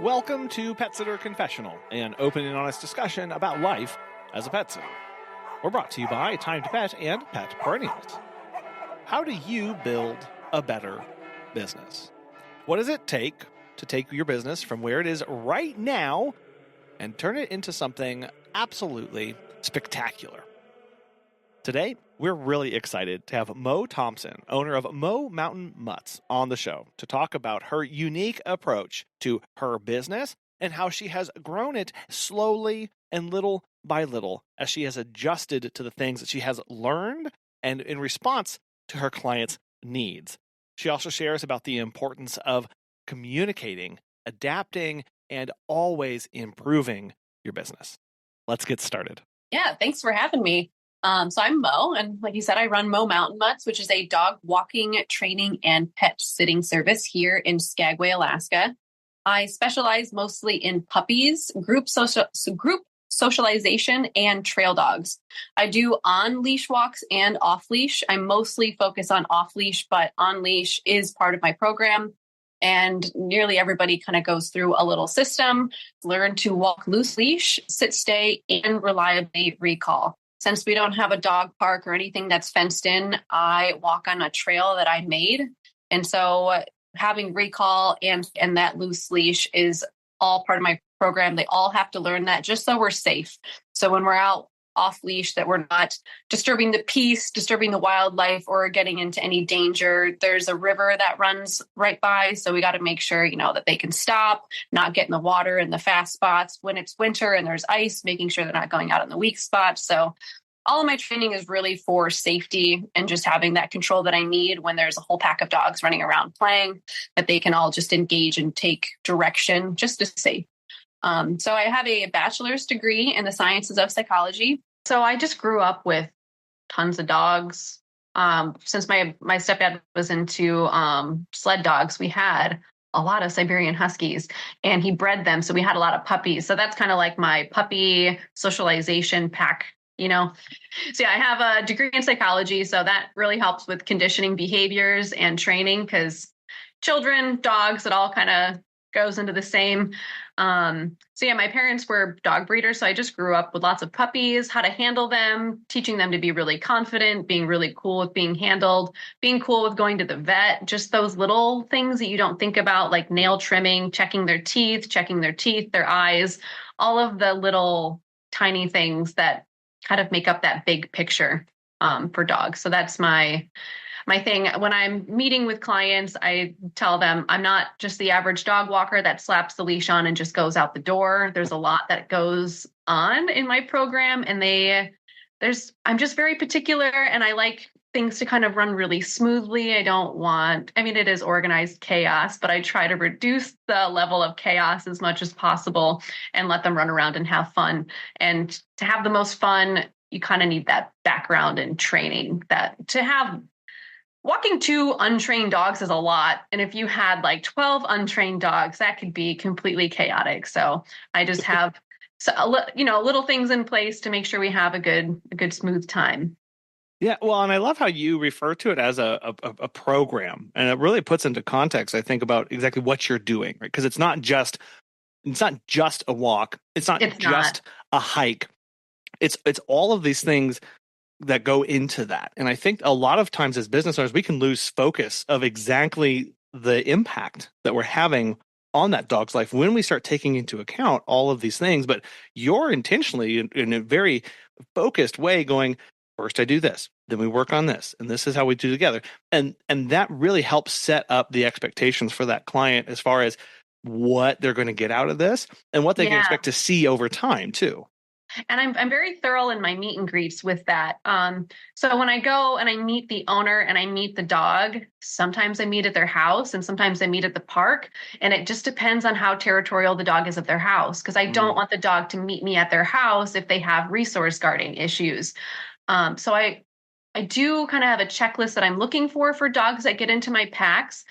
Welcome to Pet Sitter Confessional, an open and honest discussion about life as a pet sitter. We're brought to you by Time to Pet and Pet Perennials. How do you build a better business? What does it take to take your business from where it is right now and turn it into something absolutely spectacular? Today, we're really excited to have Mo Thompson, owner of Mo Mountain Mutts, on the show to talk about her unique approach to her business and how she has grown it slowly and little by little as she has adjusted to the things that she has learned and in response to her clients' needs. She also shares about the importance of communicating, adapting, and always improving your business. Let's get started. Yeah, thanks for having me. So I'm Mo, and like you said, I run Mo Mountain Mutts, which is a dog walking, training, and pet sitting service here in Skagway, Alaska. I specialize mostly in puppies, group socialization, and trail dogs. I do on-leash walks and off-leash. I mostly focus on off-leash, but on-leash is part of my program. And nearly everybody kind of goes through a little system, learn to walk loose leash, sit, stay, and reliably recall. Since we don't have a dog park or anything that's fenced in, I walk on a trail that I made. And so having recall and that loose leash is all part of my program. They all have to learn that just so we're safe. So when we're out off leash, that we're not disturbing the peace, disturbing the wildlife, or getting into any danger. There's a river that runs right by. So we got to make sure, that they can stop, not get in the water in the fast spots. When it's winter and there's ice, making sure they're not going out in the weak spots. So all of my training is really for safety and just having that control that I need when there's a whole pack of dogs running around playing, that they can all just engage and take direction just to safe. So I have a bachelor's degree in the sciences of psychology. So I just grew up with tons of dogs. Since my stepdad was into sled dogs, we had a lot of Siberian Huskies and he bred them. So we had a lot of puppies. So that's kind of like my puppy socialization pack, So yeah, I have a degree in psychology. So that really helps with conditioning behaviors and training because children, dogs, it all kind of goes into the same. So yeah, my parents were dog breeders. So I just grew up with lots of puppies, how to handle them, teaching them to be really confident, being really cool with being handled, being cool with going to the vet, just those little things that you don't think about, like nail trimming, checking their teeth, their eyes, all of the little tiny things that kind of make up that big picture for dogs. So that's my thing. When I'm meeting with clients, I tell them I'm not just the average dog walker that slaps the leash on and just goes out the door. There's a lot that goes on in my program, and I'm just very particular, and I like things to kind of run really smoothly. It is organized chaos, but I try to reduce the level of chaos as much as possible and let them run around and have fun. And to have the most fun, you kind of need that background and training that to have. Walking 2 untrained dogs is a lot. And if you had like 12 untrained dogs, that could be completely chaotic. So I just have, little things in place to make sure we have a good smooth time. Yeah, well, and I love how you refer to it as a program, and it really puts into context, I think, about exactly what you're doing, right? Because it's not just a walk, it's not a hike. It's all of these things that go into that. And I think a lot of times as business owners, we can lose focus of exactly the impact that we're having on that dog's life when we start taking into account all of these things. But you're intentionally in a very focused way going, first I do this, then we work on this, and this is how we do together. And that really helps set up the expectations for that client as far as what they're going to get out of this and what they can expect to see over time too. And I'm very thorough in my meet and greets with that. So when I go and I meet the owner and I meet the dog, sometimes I meet at their house and sometimes I meet at the park. And it just depends on how territorial the dog is at their house, because I don't want the dog to meet me at their house if they have resource guarding issues. So I do kind of have a checklist that I'm looking for dogs that get into my packs,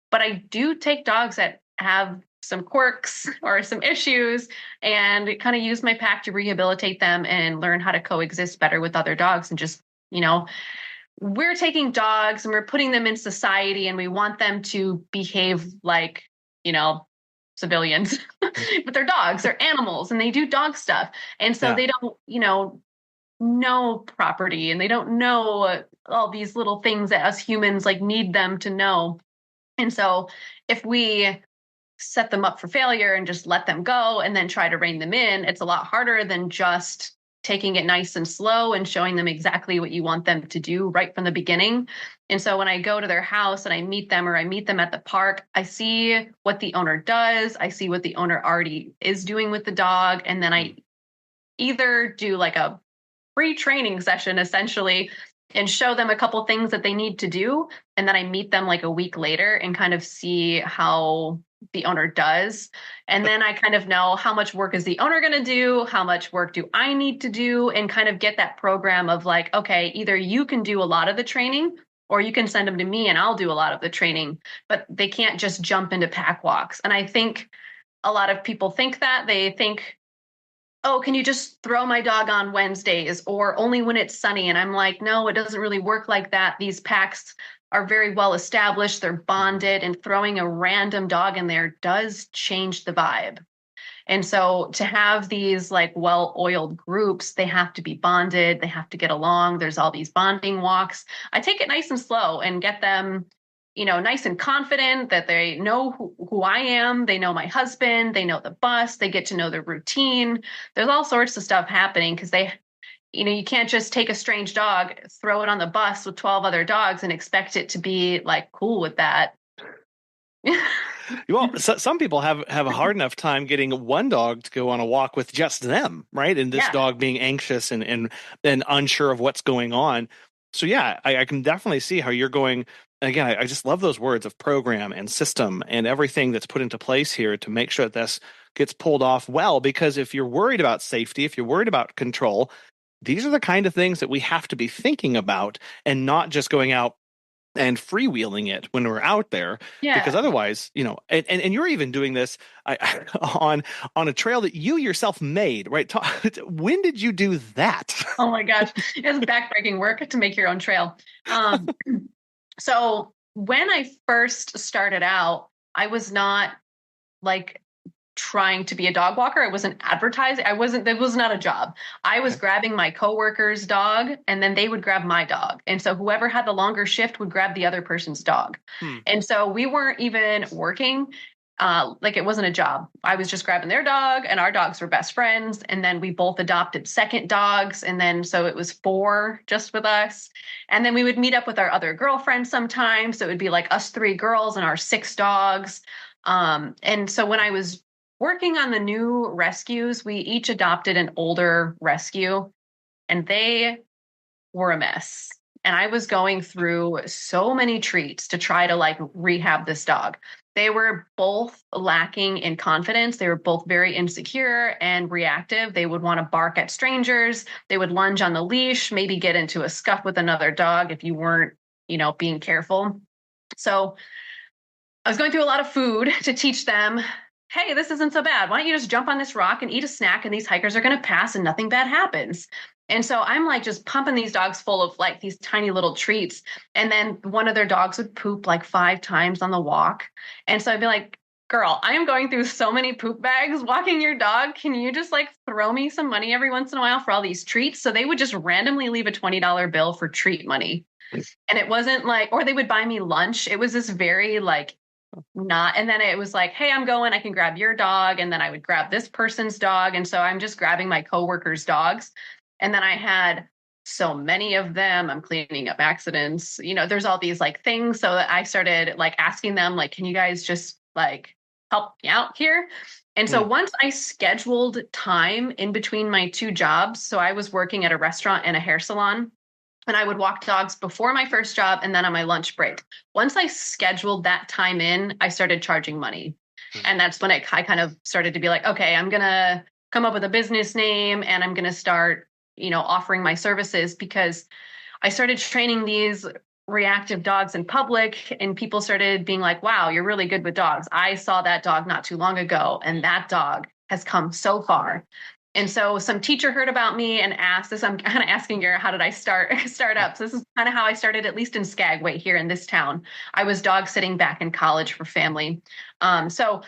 but I do take dogs that have some quirks or some issues and kind of use my pack to rehabilitate them and learn how to coexist better with other dogs. And just, we're taking dogs and we're putting them in society and we want them to behave like, civilians. but they're dogs, they're animals, and they do dog stuff. And so they don't, know property, and they don't know all these little things that us humans like need them to know. And so if we set them up for failure and just let them go and then try to rein them in, it's a lot harder than just taking it nice and slow and showing them exactly what you want them to do right from the beginning. And so when I go to their house and I meet them, or I meet them at the park, I see what the owner does. I see what the owner already is doing with the dog. And then I either do like a free training session essentially and show them a couple things that they need to do. And then I meet them like a week later and kind of see how the owner does. And then I kind of know how much work is the owner going to do? How much work do I need to do? And kind of get that program of like, okay, either you can do a lot of the training or you can send them to me and I'll do a lot of the training, but they can't just jump into pack walks. And I think a lot of people think that they think, oh, can you just throw my dog on Wednesdays or only when it's sunny? And I'm like, no, it doesn't really work like that. These packs are very well established. They're bonded, and throwing a random dog in there does change the vibe. And so to have these like well-oiled groups, they have to be bonded. They have to get along. There's all these bonding walks. I take it nice and slow and get them, nice and confident that they know who I am. They know my husband. They know the bus. They get to know the routine. There's all sorts of stuff happening because you can't just take a strange dog, throw it on the bus with 12 other dogs and expect it to be like cool with that. Well, some people have a hard enough time getting one dog to go on a walk with just them, right? And this dog being anxious and unsure of what's going on. So yeah, I can definitely see how you're going. Again, I just love those words of program and system and everything that's put into place here to make sure that this gets pulled off well. Because if you're worried about safety, if you're worried about control, these are the kind of things that we have to be thinking about and not just going out and freewheeling it when we're out there. Because otherwise, and you're even doing this on a trail that you yourself made, right? When did you do that? Oh my gosh. It's backbreaking work to make your own trail. So when I first started out, I was not like trying to be a dog walker. I wasn't advertising. That was not a job. I was grabbing my coworker's dog and then they would grab my dog. And so whoever had the longer shift would grab the other person's dog. And so we weren't even working. Like it wasn't a job. I was just grabbing their dog and our dogs were best friends. And then we both adopted second dogs. And then, so it was 4 just with us. And then we would meet up with our other girlfriends sometimes. So it would be like us 3 girls and our 6 dogs. And so when I was working on the new rescues, we each adopted an older rescue and they were a mess. And I was going through so many treats to try to like rehab this dog. They were both lacking in confidence. They were both very insecure and reactive. They would want to bark at strangers. They would lunge on the leash, maybe get into a scuff with another dog if you weren't, being careful. So I was going through a lot of food to teach them, hey, this isn't so bad. Why don't you just jump on this rock and eat a snack and these hikers are going to pass and nothing bad happens. And so I'm like just pumping these dogs full of like these tiny little treats. And then one of their dogs would poop like 5 times on the walk. And so I'd be like, girl, I am going through so many poop bags walking your dog. Can you just like throw me some money every once in a while for all these treats? So they would just randomly leave a $20 bill for treat money. And it wasn't like, or they would buy me lunch. It was this very like, not. And then it was like, hey, I'm going, I can grab your dog. And then I would grab this person's dog. And so I'm just grabbing my coworkers' dogs. And then I had so many of them. I'm cleaning up accidents. There's all these like things. So I started like asking them, like, can you guys just like help me out here? And so once I scheduled time in between my 2 jobs, so I was working at a restaurant and a hair salon, and I would walk dogs before my first job and then on my lunch break. Once I scheduled that time in, I started charging money. And that's when I kind of started to be like, okay, I'm going to come up with a business name and I'm going to start, offering my services, because I started training these reactive dogs in public and people started being like, wow, you're really good with dogs. I saw that dog not too long ago and that dog has come so far. And so some teacher heard about me and asked this. I'm kind of asking her, how did I start up? So this is kind of how I started, at least in Skagway here in this town. I was dog sitting back in college for family. So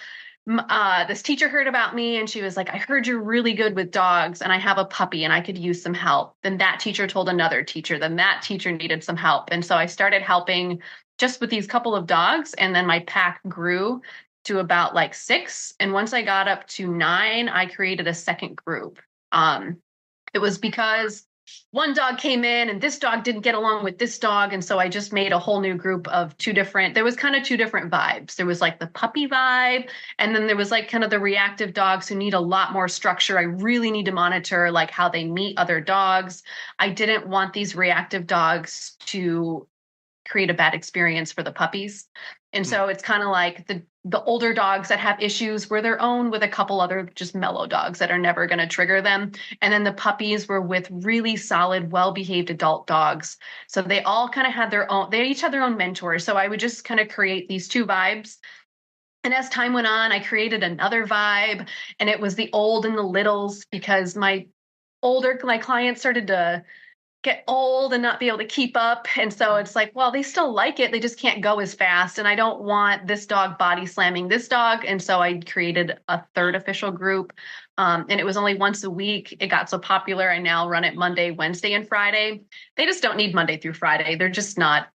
This teacher heard about me and she was like, I heard you're really good with dogs and I have a puppy and I could use some help. Then that teacher told another teacher, then that teacher needed some help. And so I started helping just with these couple of dogs. And then my pack grew to about like 6. And once I got up to 9, I created a second group. It was because one dog came in and this dog didn't get along with this dog. And so I just made a whole new group of there was kind of 2 different vibes. There was like the puppy vibe. And then there was like kind of the reactive dogs who need a lot more structure. I really need to monitor like how they meet other dogs. I didn't want these reactive dogs to create a bad experience for the puppies. And so it's kind of like the older dogs that have issues were their own with a couple other just mellow dogs that are never going to trigger them. And then the puppies were with really solid, well-behaved adult dogs. So they all kind of had they each had their own mentors. So I would just kind of create these 2 vibes. And as time went on, I created another vibe, and it was the old and the littles, because my clients started to get old and not be able to keep up. And so it's like, well, they still like it. They just can't go as fast. And I don't want this dog body slamming this dog. And so I created a third official group. And it was only once a week. It got so popular. I now run it Monday, Wednesday, and Friday. They just don't need Monday through Friday. They're just not,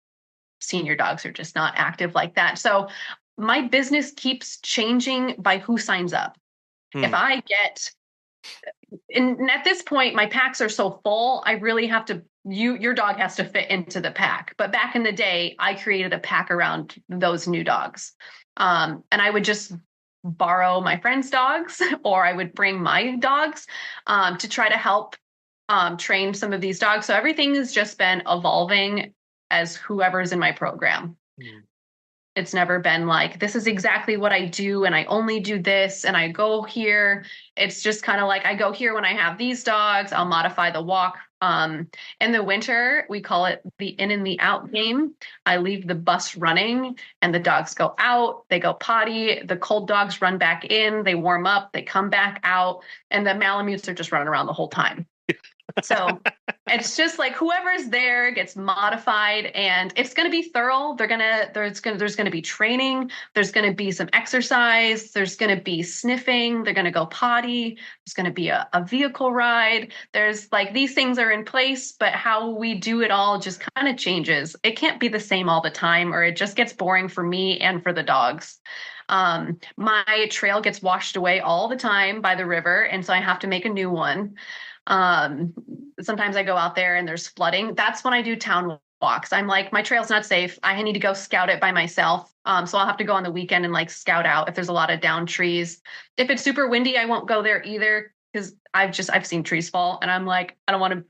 senior dogs are just not active like that. So my business keeps changing by who signs up. If I get, and at this point, my packs are so full, I really have to, your dog has to fit into the pack. But back in the day, I created a pack around those new dogs. And I would just borrow my friends' dogs, or I would bring my dogs to try to help train some of these dogs. So everything has just been evolving as whoever's in my program. It's never been like, this is exactly what I do, and I only do this, and I go here. It's just kind of like, I go here when I have these dogs. I'll modify the walk. In the winter, we call it the in and the out game. I leave the bus running, and the dogs go out. They go potty. The cold dogs run back in. They warm up. They come back out. And the Malamutes are just running around the whole time. So it's just like whoever's there gets modified, and it's going to be thorough. There's going to be training. There's going to be some exercise. There's going to be sniffing. They're going to go potty. There's going to be a vehicle ride. There's like, these things are in place, but how we do it all just kind of changes. It can't be the same all the time, or it just gets boring for me and for the dogs. My trail gets washed away all the time by the river, and so I have to make a new one. Sometimes I go out there and there's flooding. That's when I do town walks. I'm like, my trail's not safe. I need to go scout it by myself. So I'll have to go on the weekend and like scout out if there's a lot of down trees. If it's super windy, I won't go there either, because I've seen trees fall, and I'm like, I don't want to.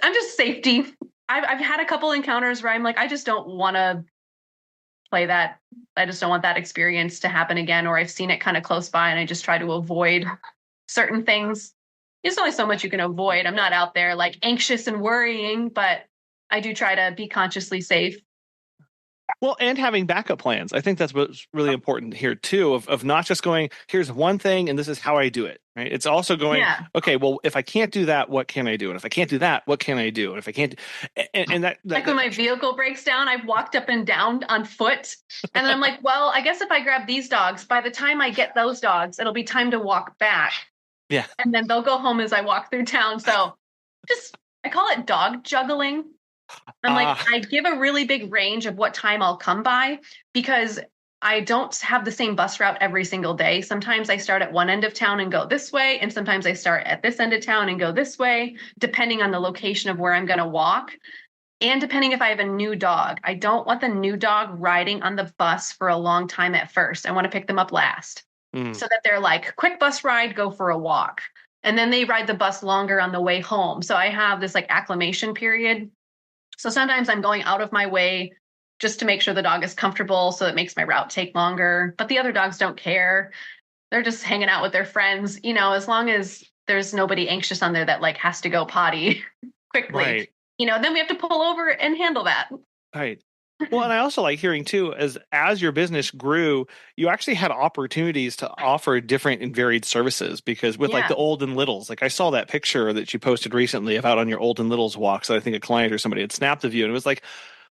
I'm just safety. I've had a couple encounters where I'm like, I just don't want to play that. I just don't want that experience to happen again. Or I've seen it kind of close by, and I just try to avoid certain things. There's only so much you can avoid. I'm not out there like anxious and worrying, but I do try to be consciously safe. Well, and having backup plans. I think that's what's really important here too, of not just going, here's one thing and this is how I do it, right? It's also going, okay, well, if I can't do that, what can I do? And if I can't do that, what can I do? And if I can't, and that like when my vehicle breaks down, I've walked up and down on foot. And then I'm like, well, I guess if I grab these dogs, by the time I get those dogs, it'll be time to walk back. Yeah. And then they'll go home as I walk through town. So I call it dog juggling. I'm like, I give a really big range of what time I'll come by, because I don't have the same bus route every single day. Sometimes I start at one end of town and go this way. And sometimes I start at this end of town and go this way, depending on the location of where I'm going to walk. And depending if I have a new dog. I don't want the new dog riding on the bus for a long time at first. I want to pick them up last. So that they're like, quick bus ride, go for a walk. And then they ride the bus longer on the way home. So I have this like acclimation period. So sometimes I'm going out of my way just to make sure the dog is comfortable. So it makes my route take longer. But the other dogs don't care. They're just hanging out with their friends, as long as there's nobody anxious on there that like has to go potty quickly, right. Then we have to pull over and handle that. Right. Well, and I also like hearing too, as your business grew, you actually had opportunities to offer different and varied services, because with like the old and littles, like I saw that picture that you posted recently of out on your old and littles walks that I think a client or somebody had snapped of you. And it was like,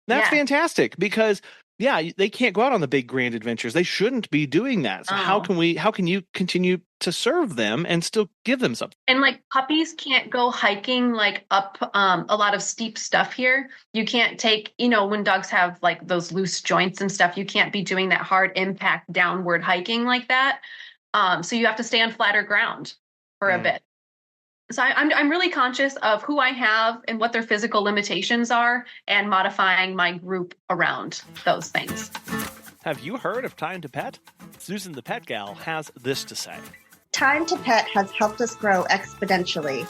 that's fantastic, because Yeah, they can't go out on the big grand adventures. They shouldn't be doing that. So how can you continue to serve them and still give them something? And like puppies can't go hiking like up a lot of steep stuff here. You can't take, when dogs have like those loose joints and stuff, you can't be doing that hard impact downward hiking like that. So you have to stay on flatter ground for a bit. So I'm really conscious of who I have and what their physical limitations are and modifying my group around those things. Have you heard of Time to Pet? Susan the Pet Gal has this to say. Time to Pet has helped us grow exponentially.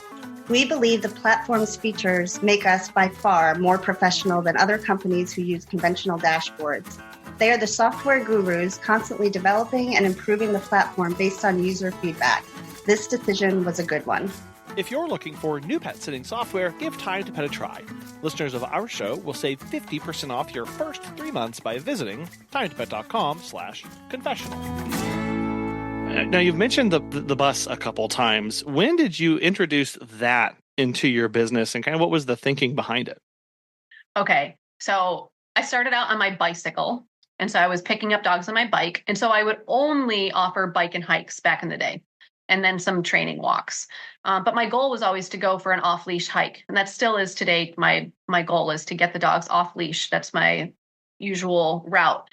We believe the platform's features make us by far more professional than other companies who use conventional dashboards. They are the software gurus constantly developing and improving the platform based on user feedback. This decision was a good one. If you're looking for new pet sitting software, give Time to Pet a try. Listeners of our show will save 50% off your first 3 months by visiting timetopet.com/confessional. Now, you've mentioned the bus a couple times. When did you introduce that into your business, and kind of what was the thinking behind it? Okay, so I started out on my bicycle, and so I was picking up dogs on my bike, and so I would only offer bike and hikes back in the day, and then some training walks. But my goal was always to go for an off-leash hike, and that still is today. My goal is to get the dogs off-leash. That's my usual route.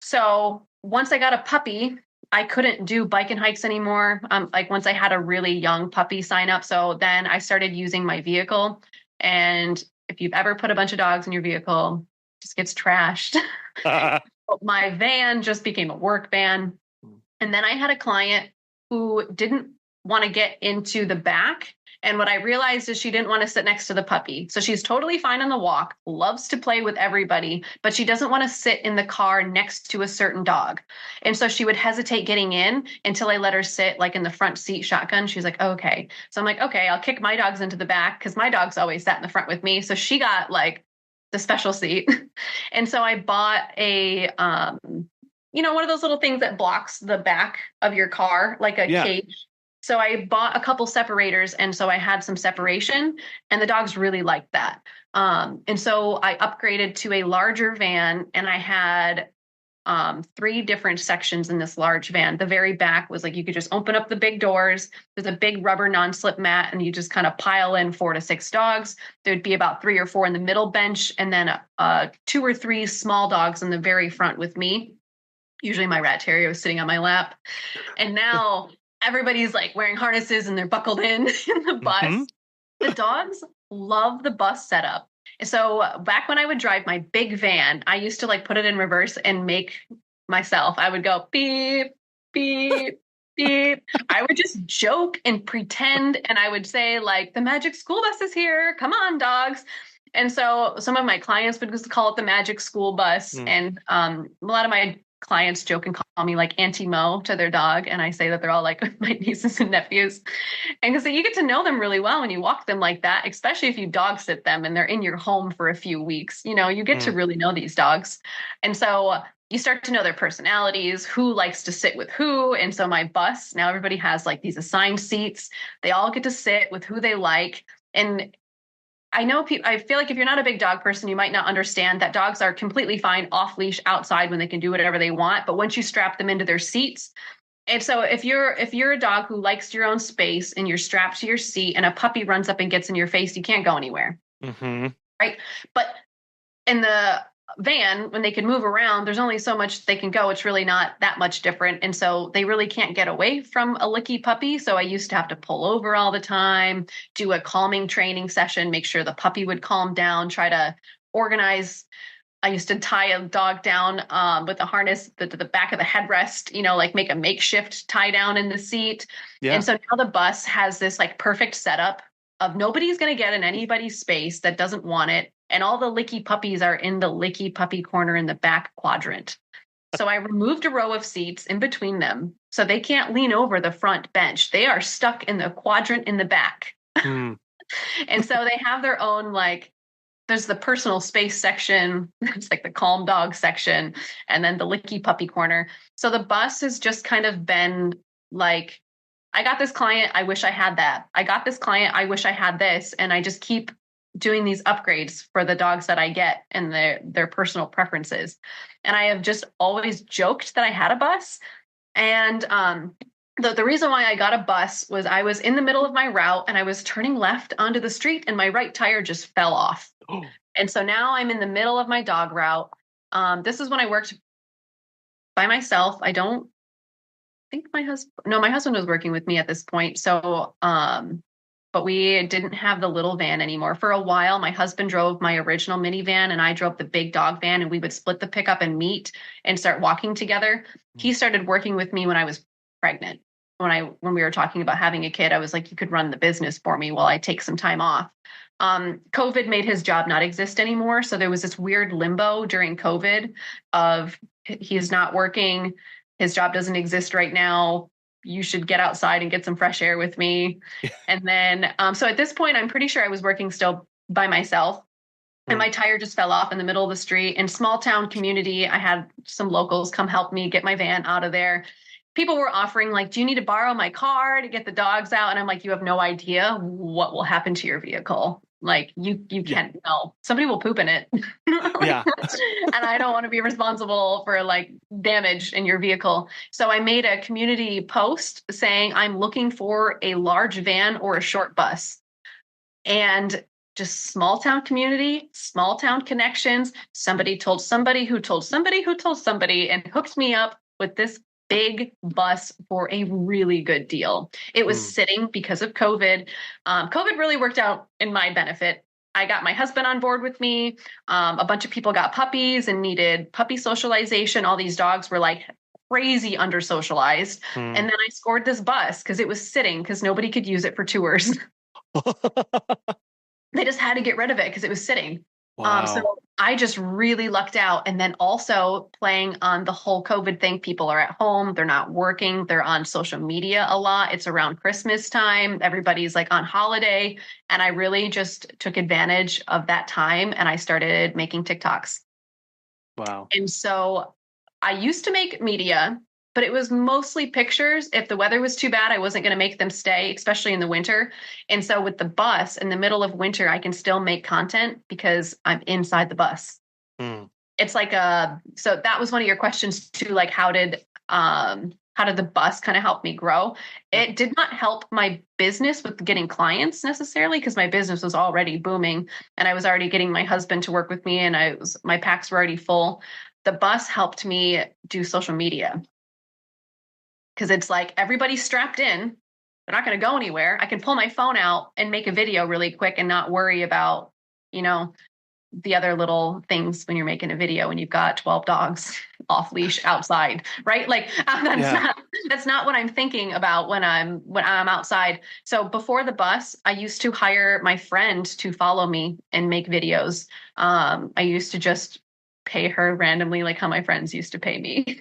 So once I got a puppy, I couldn't do bike and hikes anymore. Like once I had a really young puppy sign up. So then I started using my vehicle. And if you've ever put a bunch of dogs in your vehicle, it just gets trashed. My van just became a work van. And then I had a client who didn't want to get into the back. And what I realized is she didn't want to sit next to the puppy. So she's totally fine on the walk, loves to play with everybody, but she doesn't want to sit in the car next to a certain dog. And so she would hesitate getting in until I let her sit like in the front seat shotgun. She's like, okay. So I'm like, okay, I'll kick my dogs into the back because my dogs always sat in the front with me. So she got like the special seat. And so I bought a, one of those little things that blocks the back of your car, like a cage. So I bought a couple separators, and so I had some separation, and the dogs really liked that. And so I upgraded to a larger van, and I had 3 different sections in this large van. The very back was like you could just open up the big doors. There's a big rubber non-slip mat, and you just kind of pile in 4 to 6 dogs. There'd be about 3 or 4 in the middle bench, and then 2 or 3 small dogs in the very front with me. Usually my rat terrier was sitting on my lap. And now everybody's like wearing harnesses and they're buckled in the bus. Mm-hmm. The dogs love the bus setup. So back when I would drive my big van, I used to like put it in reverse and make myself. I would go beep, beep, beep. I would just joke and pretend. And I would say like, the magic school bus is here. Come on, dogs. And so some of my clients would just call it the magic school bus. And a lot of my clients joke and call me like Auntie Mo to their dog. And I say that they're all like my nieces and nephews. And because you get to know them really well when you walk them like that, especially if you dog sit them and they're in your home for a few weeks, you get to really know these dogs. And so you start to know their personalities, who likes to sit with who. And so my bus, now everybody has like these assigned seats. They all get to sit with who they like. And I know I feel like if you're not a big dog person, you might not understand that dogs are completely fine off leash outside when they can do whatever they want. But once you strap them into their seats, and so if you're a dog who likes your own space and you're strapped to your seat and a puppy runs up and gets in your face, you can't go anywhere. Mm-hmm. Right. But in the van, when they can move around, there's only so much they can go. It's really not that much different. And so they really can't get away from a licky puppy. So I used to have to pull over all the time, do a calming training session, make sure the puppy would calm down, try to organize. I used to tie a dog down with a harness to the back of the headrest, like make a makeshift tie down in the seat. Yeah. And so now the bus has this like perfect setup of nobody's going to get in anybody's space that doesn't want it. And all the licky puppies are in the licky puppy corner in the back quadrant. So I removed a row of seats in between them so they can't lean over the front bench. They are stuck in the quadrant in the back. And so they have their own, like, there's the personal space section. It's like the calm dog section. And then the licky puppy corner. So the bus has just kind of been like, I got this client. I wish I had that. I got this client. I wish I had this. And I just keep doing these upgrades for the dogs that I get and their personal preferences. And I have just always joked that I had a bus. And the reason why I got a bus was I was in the middle of my route and I was turning left onto the street and my right tire just fell off. Oh. And so now I'm in the middle of my dog route. This is when I worked by myself. I don't think my husband was working with me at this point. So, but we didn't have the little van anymore. For a while, my husband drove my original minivan and I drove the big dog van, and we would split the pickup and meet and start walking together. He started working with me when I was pregnant. When we were talking about having a kid, I was like, you could run the business for me while I take some time off. COVID made his job not exist anymore. So there was this weird limbo during COVID of he's not working. His job doesn't exist right now. You should get outside and get some fresh air with me. And then, so at this point, I'm pretty sure I was working still by myself. And my tire just fell off in the middle of the street. In small town community, I had some locals come help me get my van out of there. People were offering like, do you need to borrow my car to get the dogs out? And I'm like, you have no idea what will happen to your vehicle. Like you can't know. Somebody will poop in it. Yeah. And I don't want to be responsible for like damage in your vehicle. So I made a community post saying I'm looking for a large van or a short bus. And just small town community, small town connections. Somebody told somebody who told somebody who told somebody and hooked me up with this big bus for a really good deal. It was sitting because of COVID. COVID really worked out in my benefit. I got my husband on board with me. A bunch of people got puppies and needed puppy socialization. All these dogs were like crazy under socialized. And then I scored this bus because it was sitting because nobody could use it for tours. They just had to get rid of it because it was sitting. Wow. So I just really lucked out. And then also playing on the whole COVID thing, people are at home, they're not working, they're on social media a lot. It's around Christmas time. Everybody's like on holiday. And I really just took advantage of that time and I started making TikToks. Wow. And so I used to make media, but it was mostly pictures. If the weather was too bad, I wasn't going to make them stay, especially in the winter. And so with the bus in the middle of winter, I can still make content because I'm inside the bus. It's like so that was one of your questions too, like how did the bus kind of help me grow? It did not help my business with getting clients necessarily because my business was already booming and I was already getting my husband to work with me and my packs were already full. The bus helped me do social media. Because it's like everybody's strapped in. They're not going to go anywhere. I can pull my phone out and make a video really quick and not worry about, the other little things when you're making a video and you've got 12 dogs off leash outside, right? Like that's not what I'm thinking about when I'm outside. So before the bus, I used to hire my friend to follow me and make videos. I used to just pay her randomly, like how my friends used to pay me.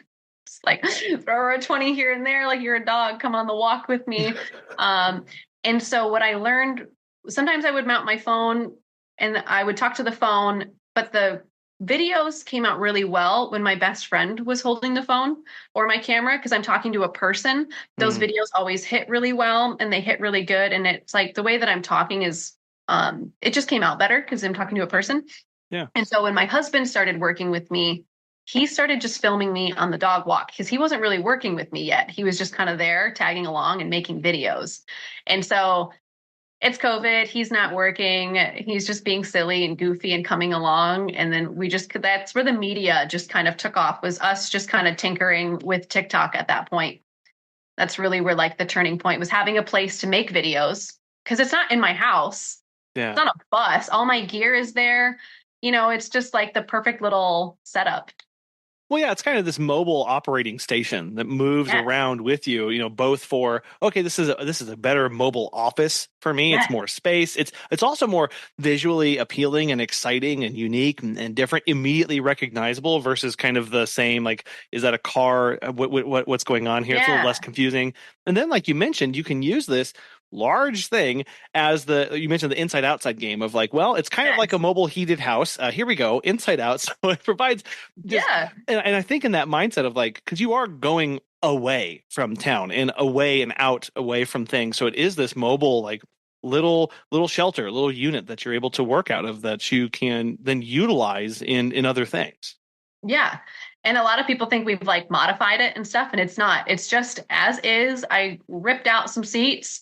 Like throw her a 20 here and there, like you're a dog, come on the walk with me. And so what I learned, sometimes I would mount my phone and I would talk to the phone, but the videos came out really well when my best friend was holding the phone or my camera, because I'm talking to a person. Those videos always hit really well and they hit really good. And it's like the way that I'm talking is, it just came out better because I'm talking to a person. Yeah. And so when my husband started working with me, he started just filming me on the dog walk because he wasn't really working with me yet. He was just kind of there tagging along and making videos. And so it's COVID. He's not working. He's just being silly and goofy and coming along. And then that's where the media just kind of took off, was us just kind of tinkering with TikTok at that point. That's really where like the turning point was, having a place to make videos because it's not in my house. Yeah. It's not a bus. All my gear is there. It's just like the perfect little setup. Well, yeah, it's kind of this mobile operating station that moves around with you, both for, okay, this is a better mobile office for me. It's more space. It's also more visually appealing and exciting and unique and different, immediately recognizable versus kind of the same, like, is that a car? What's going on here? It's a little less confusing. And then, like you mentioned, you can use this large thing as you mentioned the inside outside game of like, well, it's kind of like a mobile heated house. Here we go, inside out. So it provides and I think in that mindset of like, because you are going away from town and away and out away from things, so it is this mobile like little shelter, little unit that you're able to work out of that you can then utilize in other things. Yeah. And a lot of people think we've like modified it and stuff, and it's not. It's just as is. I ripped out some seats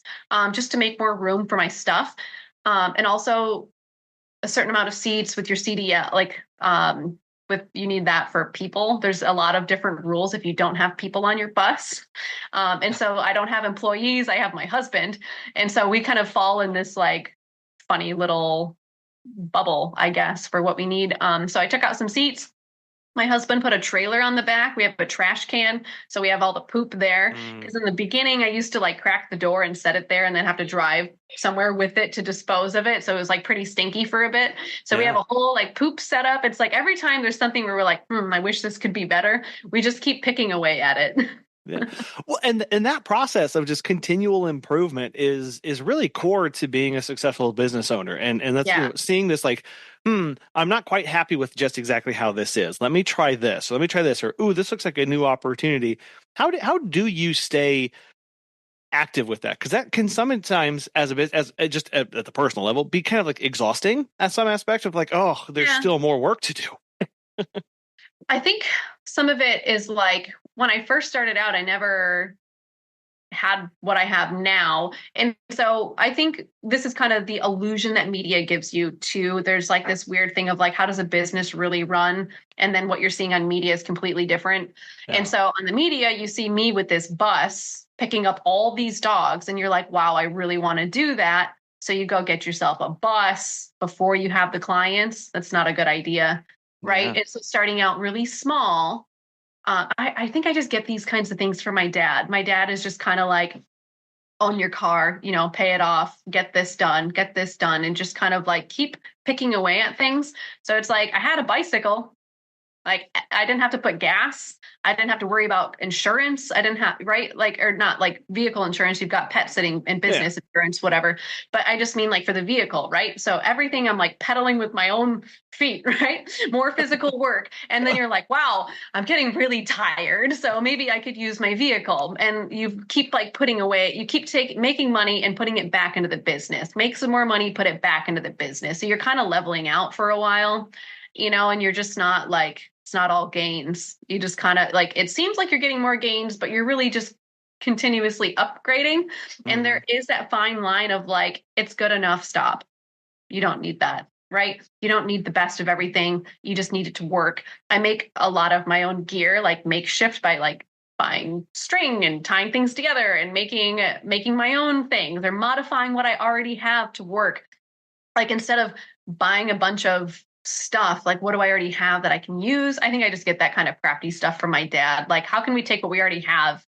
just to make more room for my stuff. And also a certain amount of seats with your CDL, like you need that for people. There's a lot of different rules if you don't have people on your bus. And so I don't have employees, I have my husband. And so we kind of fall in this like funny little bubble, I guess, for what we need. So I took out some seats. My husband put a trailer on the back. We have a trash can, so we have all the poop there. Because in the beginning, I used to like crack the door and set it there and then have to drive somewhere with it to dispose of it. So it was like pretty stinky for a bit. So we have a whole like poop setup. It's like every time there's something where we're like, I wish this could be better, we just keep picking away at it. Yeah. Well, and that process of just continual improvement is really core to being a successful business owner. And that's seeing this like, I'm not quite happy with just exactly how this is. Let me try this. Or let me try this. Or, ooh, this looks like a new opportunity. How do you stay active with that? Because that can sometimes, as just at the personal level, be kind of like exhausting at some aspect of like, oh, there's still more work to do. I think some of it is like when I first started out, I never had what I have now. And so I think this is kind of the illusion that media gives you too. There's like this weird thing of like, how does a business really run? And then what you're seeing on media is completely different. Yeah. And so on the media, you see me with this bus picking up all these dogs and you're like, wow, I really want to do that. So you go get yourself a bus before you have the clients. That's not a good idea. Right. Yeah. And so starting out really small, I think I just get these kinds of things from my dad. My dad is just kind of like, own your car, pay it off, get this done, and just kind of like keep picking away at things. So it's like I had a bicycle. Like I didn't have to put gas. I didn't have to worry about insurance. I didn't have, right? Like, or not like vehicle insurance. You've got pet sitting and business insurance, whatever. But I just mean like for the vehicle, right? So everything I'm like pedaling with my own feet, right? More physical work. And then you're like, wow, I'm getting really tired. So maybe I could use my vehicle. And you keep like putting away, you keep making money and putting it back into the business. Make some more money, put it back into the business. So you're kind of leveling out for a while. And you're just not like, it's not all gains. You just kind of like, it seems like you're getting more gains, but you're really just continuously upgrading. And there is that fine line of like, it's good enough, stop. You don't need that, right? You don't need the best of everything. You just need it to work. I make a lot of my own gear, like makeshift by like buying string and tying things together and making my own things or modifying what I already have to work. Like instead of buying a bunch of stuff, like what do I already have that I can use? I think I just get that kind of crafty stuff from my dad. Like, how can we take what we already have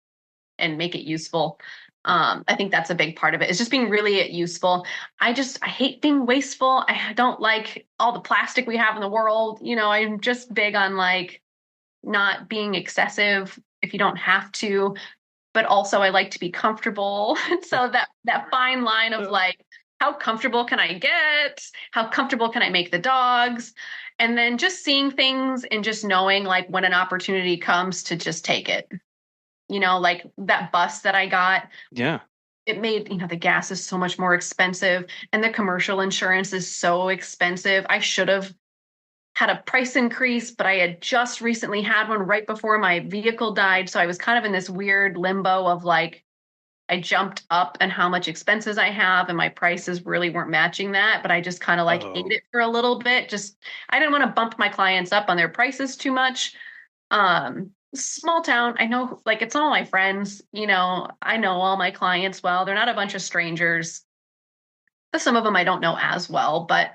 and make it useful? I think that's a big part of it. It's just being really useful. I hate being wasteful. I don't like all the plastic we have in the world. I'm just big on like not being excessive if you don't have to, but also I like to be comfortable. So that fine line of like, how comfortable can I get? How comfortable can I make the dogs? And then just seeing things and just knowing like when an opportunity comes to just take it. Like that bus that I got. Yeah. It made, the gas is so much more expensive and the commercial insurance is so expensive. I should have had a price increase, but I had just recently had one right before my vehicle died. So I was kind of in this weird limbo of like, I jumped up and how much expenses I have and my prices really weren't matching that, but I just kind of like ate it for a little bit. I didn't want to bump my clients up on their prices too much. Small town. I know like it's all my friends, I know all my clients well. They're not a bunch of strangers. Some of them I don't know as well, but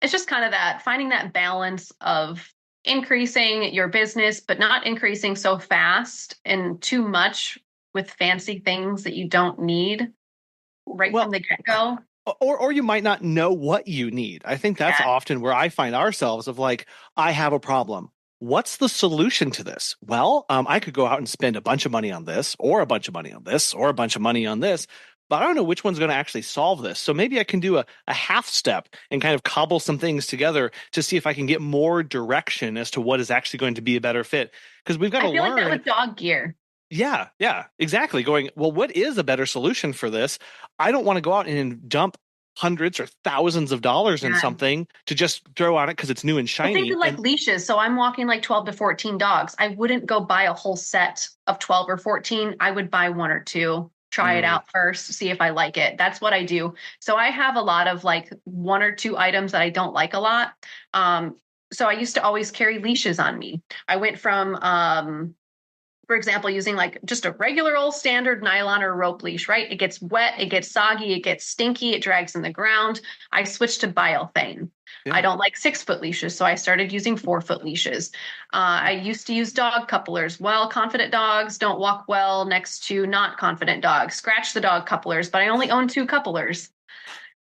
it's just kind of that finding that balance of increasing your business, but not increasing so fast and too much with fancy things that you don't need from the get-go. Or you might not know what you need. I think that's often where I find ourselves of like, I have a problem. What's the solution to this? Well, I could go out and spend a bunch of money on this, or a bunch of money on this, or a bunch of money on this, but I don't know which one's going to actually solve this. So maybe I can do a half step and kind of cobble some things together to see if I can get more direction as to what is actually going to be a better fit. Because we've got to learn. Like that with dog gear. Yeah, exactly. Going, well, what is a better solution for this? I don't want to go out and dump hundreds or thousands of dollars in something to just throw on it because it's new and shiny. Well, think of like leashes. So I'm walking like 12 to 14 dogs. I wouldn't go buy a whole set of 12 or 14. I would buy one or two, try it out first, see if I like it. That's what I do. So I have a lot of like one or two items that I don't like a lot. So I used to always carry leashes on me. I went from, for example, using like just a regular old standard nylon or rope leash, right? It gets wet, it gets soggy, it gets stinky, it drags in the ground. I switched to biothane. I don't like 6-foot leashes, so I started using 4-foot leashes. I used to use dog couplers. Well, confident dogs don't walk well next to not confident dogs. Scratch the dog couplers, but I only own 2 couplers.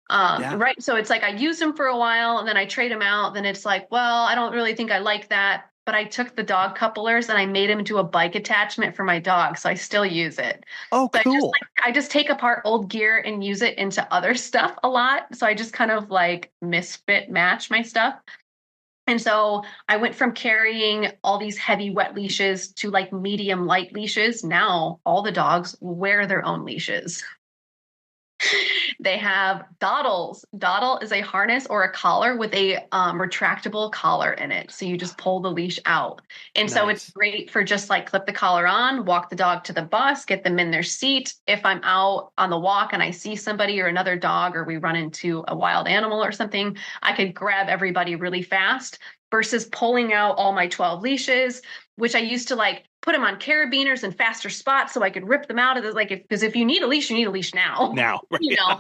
Right. So it's like I used them for a while and then I trade them out. Then it's like, well, I don't really think I like that. But I took the dog couplers and I made them into a bike attachment for my dog. So I still use it. Oh, so cool. I just take apart old gear and use it into other stuff a lot. So I just kind of like misfit match my stuff. And so I went from carrying all these heavy wet leashes to like medium light leashes. Now all the dogs wear their own leashes. They have dawdles. Dawdle is a harness or a collar with a retractable collar in it. So you just pull the leash out. And so it's great for just like clip the collar on, walk the dog to the bus, get them in their seat. If I'm out on the walk and I see somebody or another dog, or we run into a wild animal or something, I could grab everybody really fast versus pulling out all my 12 leashes, which I used to like put them on carabiners and faster spots so I could rip them out of the, like, because if you need a leash, you need a leash now. Right. You know,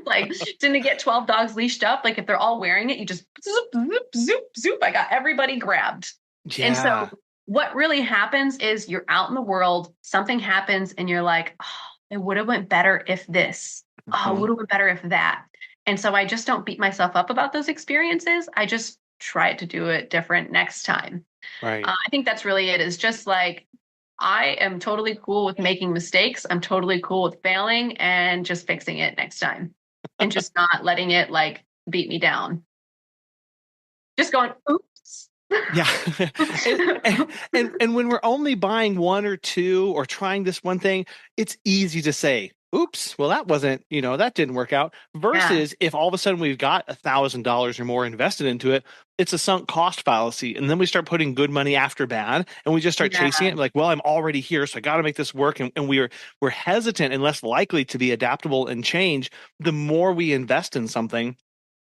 like didn't get 12 dogs leashed up. Like if they're all wearing it, you just zoop, zoop, zoop, zoop. I got everybody grabbed. Yeah. And so what really happens is you're out in the world, something happens and you're like, oh, it would have went better if this, oh, it would have went better if that. And so I just don't beat myself up about those experiences. I just try to do it different next time. Right. I think that's really it, is just like, I am totally cool with making mistakes. I'm totally cool with failing and just fixing it next time and just not letting it like beat me down. Just going, oops. Yeah. and when we're only buying one or two or trying this one thing, it's easy to say, oops, well, that wasn't, that didn't work out. Versus if all of a sudden we've got $1,000 or more invested into it, it's a sunk cost fallacy. And then we start putting good money after bad and we just start chasing it. Like, well, I'm already here, so I got to make this work. And we're hesitant and less likely to be adaptable and change the more we invest in something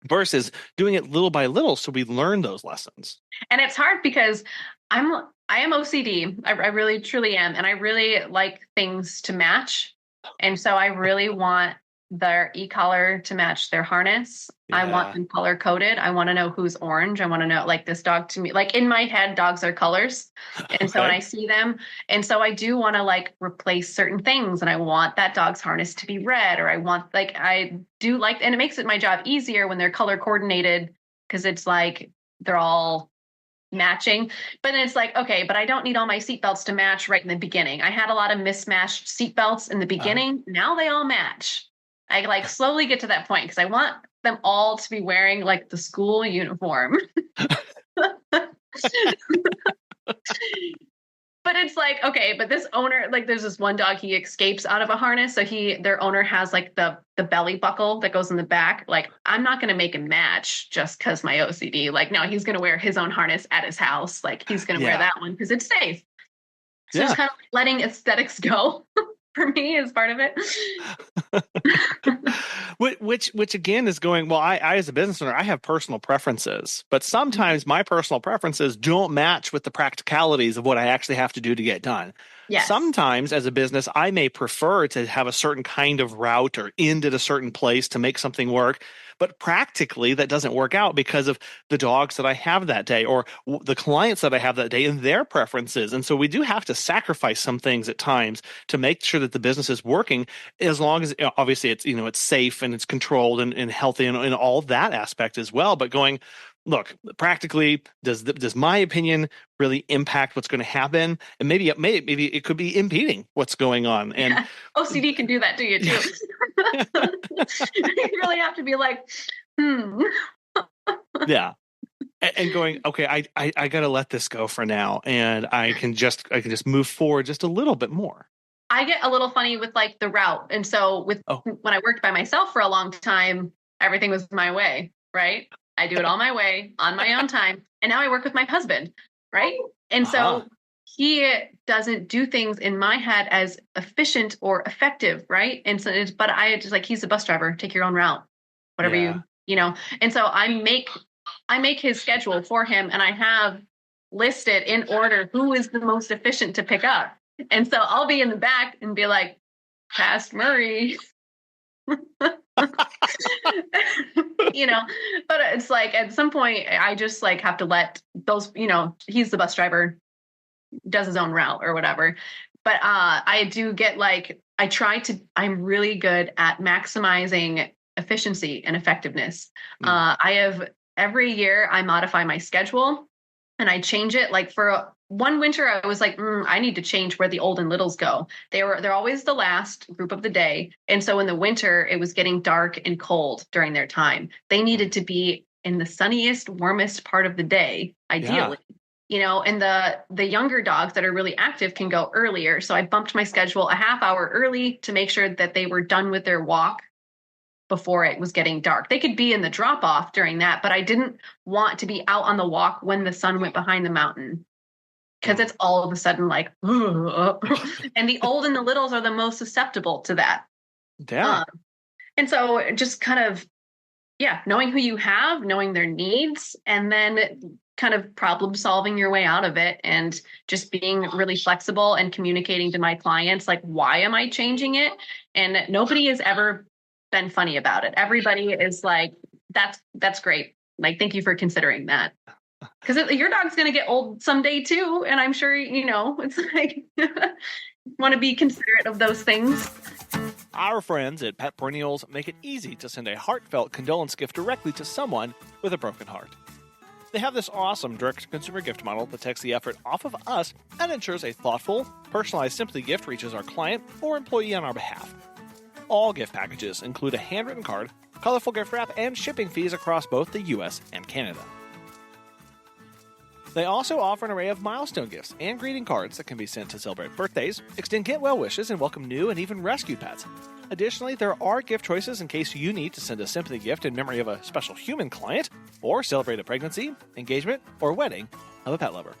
versus doing it little by little. So we learn those lessons. And it's hard because I am OCD. I really, truly am. And I really like things to match. And so I really want their e-collar to match their harness. Yeah. I want them color coded. I want to know who's orange. I want to know, like, this dog to me, like in my head, dogs are colors. And so when I see them, and so I do want to like replace certain things, and I want that dog's harness to be red, or I do like, and it makes it my job easier when they're color coordinated, because it's like, they're all matching. But then it's like, okay, but I don't need all my seatbelts to match right in the beginning. I had a lot of mismatched seatbelts in the beginning. Now they all match. I like slowly get to that point because I want them all to be wearing like the school uniform. But it's like, okay, but this owner, like there's this one dog, he escapes out of a harness. So their owner has like the belly buckle that goes in the back. Like, I'm not going to make him match just because my OCD, like, no, he's going to wear his own harness at his house. Like he's going to wear that one because it's safe. So just kind of letting aesthetics go for me is part of it. Which again is going, well, I as a business owner, I have personal preferences, but sometimes my personal preferences don't match with the practicalities of what I actually have to do to get done. Yes. Sometimes as a business, I may prefer to have a certain kind of route or end at a certain place to make something work. But practically, that doesn't work out because of the dogs that I have that day or the clients that I have that day and their preferences. And so we do have to sacrifice some things at times to make sure that the business is working, as long as obviously it's, it's safe and it's controlled and healthy and all that aspect as well. But going, look, practically, does my opinion really impact what's going to happen? And maybe it could be impeding what's going on. And OCD can do that to you too. You really have to be like, Yeah. and going, okay, I got to let this go for now, and I can just move forward just a little bit more. I get a little funny with like the route. And so when I worked by myself for a long time, everything was my way, right? I do it all my way on my own time. And now I work with my husband, right? And so he doesn't do things in my head as efficient or effective, right? And so but I just like, he's a bus driver, take your own route, whatever you know. And so I make his schedule for him, and I have listed in order who is the most efficient to pick up. And so I'll be in the back and be like, past Murray, you know, but it's like, at some point I just like have to let those, you know, he's the bus driver, does his own route or whatever. But I do get like, I'm really good at maximizing efficiency and effectiveness. Every year I modify my schedule and I change it. Like for one winter, I was like, I need to change where the old and littles go. They're always the last group of the day. And so in the winter, it was getting dark and cold during their time. They needed to be in the sunniest, warmest part of the day, ideally. You know, and the younger dogs that are really active can go earlier. So I bumped my schedule a half hour early to make sure that they were done with their walk before it was getting dark. They could be in the drop off during that, but I didn't want to be out on the walk when the sun went behind the mountain, because it's all of a sudden like, and the old and the littles are the most susceptible to that. Yeah. And so just kind of, knowing who you have, knowing their needs, and then kind of problem solving your way out of it, and just being really flexible and communicating to my clients, like, why am I changing it? And nobody has ever been funny about it. Everybody is like, that's great. Like, thank you for considering that. Because your dog's going to get old someday too. And I'm sure, you know, it's like, want to be considerate of those things. Our friends at Pet Perennials make it easy to send a heartfelt condolence gift directly to someone with a broken heart. They have this awesome direct-to-consumer gift model that takes the effort off of us and ensures a thoughtful, personalized sympathy gift reaches our client or employee on our behalf. All gift packages include a handwritten card, colorful gift wrap, and shipping fees across both the U.S. and Canada. They also offer an array of milestone gifts and greeting cards that can be sent to celebrate birthdays, extend get well wishes, and welcome new and even rescue pets. Additionally, there are gift choices in case you need to send a sympathy gift in memory of a special human client, or celebrate a pregnancy, engagement, or wedding of a pet lover.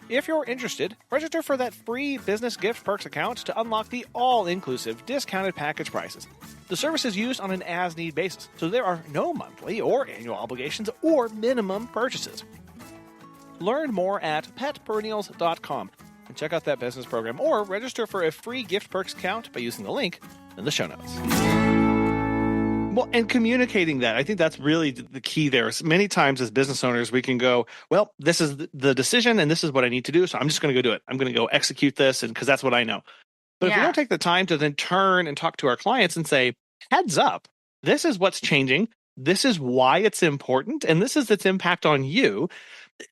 If you're interested, register for that free Business Gift Perks account to unlock the all-inclusive discounted package prices. The service is used on an as-need basis, so there are no monthly or annual obligations or minimum purchases. Learn more at petperennials.com and check out that business program, or register for a free Gift Perks account by using the link in the show notes. Well, and communicating that, I think that's really the key there. Many times as business owners, we can go, well, this is the decision and this is what I need to do, so I'm just going to go do it. I'm going to go execute this, and because that's what I know. But if we don't take the time to then turn and talk to our clients and say, heads up, this is what's changing, this is why it's important, and this is its impact on you,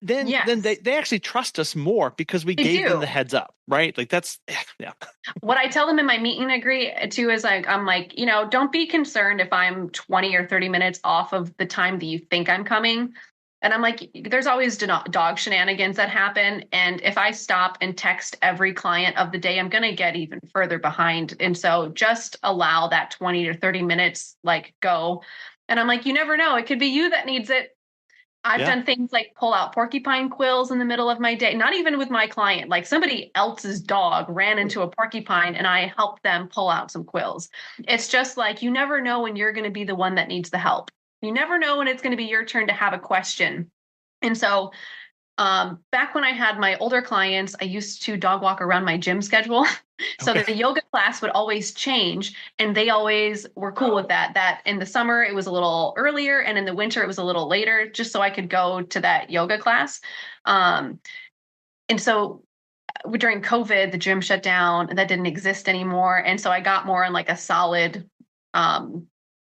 then they actually trust us more because we gave them the heads up, right? Like that's, What I tell them in my meet and agree too is like, I'm like, you know, don't be concerned if I'm 20 or 30 minutes off of the time that you think I'm coming. And I'm like, there's always dog shenanigans that happen. And if I stop and text every client of the day, I'm going to get even further behind. And so just allow that 20 to 30 minutes, like, go. And I'm like, you never know. It could be you that needs it. I've done things like pull out porcupine quills in the middle of my day, not even with my client, like somebody else's dog ran into a porcupine and I helped them pull out some quills. It's just like, you never know when you're going to be the one that needs the help. You never know when it's going to be your turn to have a question. And so back when I had my older clients, I used to dog walk around my gym schedule. So that the yoga class would always change, and they always were cool with that. That in the summer, it was a little earlier, and in the winter, it was a little later, just so I could go to that yoga class. And so during COVID, the gym shut down, and that didn't exist anymore. And so I got more on like a solid,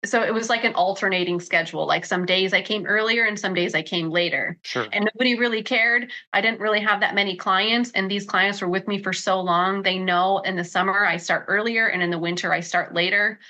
so it was like an alternating schedule. Like some days I came earlier and some days I came later. Sure. And nobody really cared. I didn't really have that many clients, and these clients were with me for so long. They know in the summer I start earlier and in the winter I start later.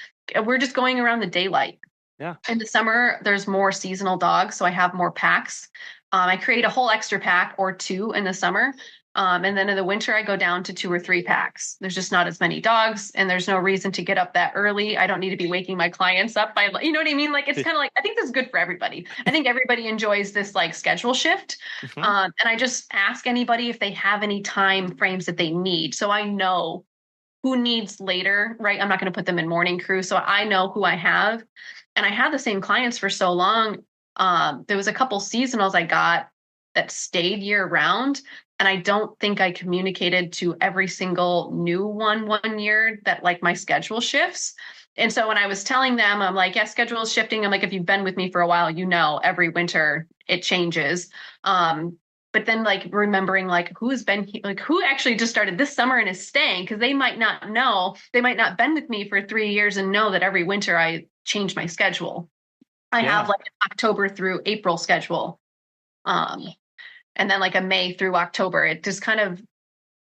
We're just going around the daylight. Yeah. In the summer, there's more seasonal dogs, so I have more packs. I create a whole extra pack or 2 in the summer. And then in the winter, I go down to 2 or 3 packs. There's just not as many dogs, and there's no reason to get up that early. I don't need to be waking my clients up by, you know what I mean? Like, it's kind of like, I think this is good for everybody. I think everybody enjoys this like schedule shift. Mm-hmm. And I just ask anybody if they have any time frames that they need. So I know who needs later, right? I'm not going to put them in morning crew. So I know who I have. And I had the same clients for so long. There was a couple seasonals I got that stayed year round. And I don't think I communicated to every single new one year that like my schedule shifts. And so when I was telling them, I'm like, yeah, schedule is shifting. I'm like, if you've been with me for a while, you know, every winter it changes. But then like remembering like who's been like who actually just started this summer and is staying, because they might not know, they might not been with me for 3 years and know that every winter I change my schedule. I have like an October through April schedule. And then like a May through October, it just kind of,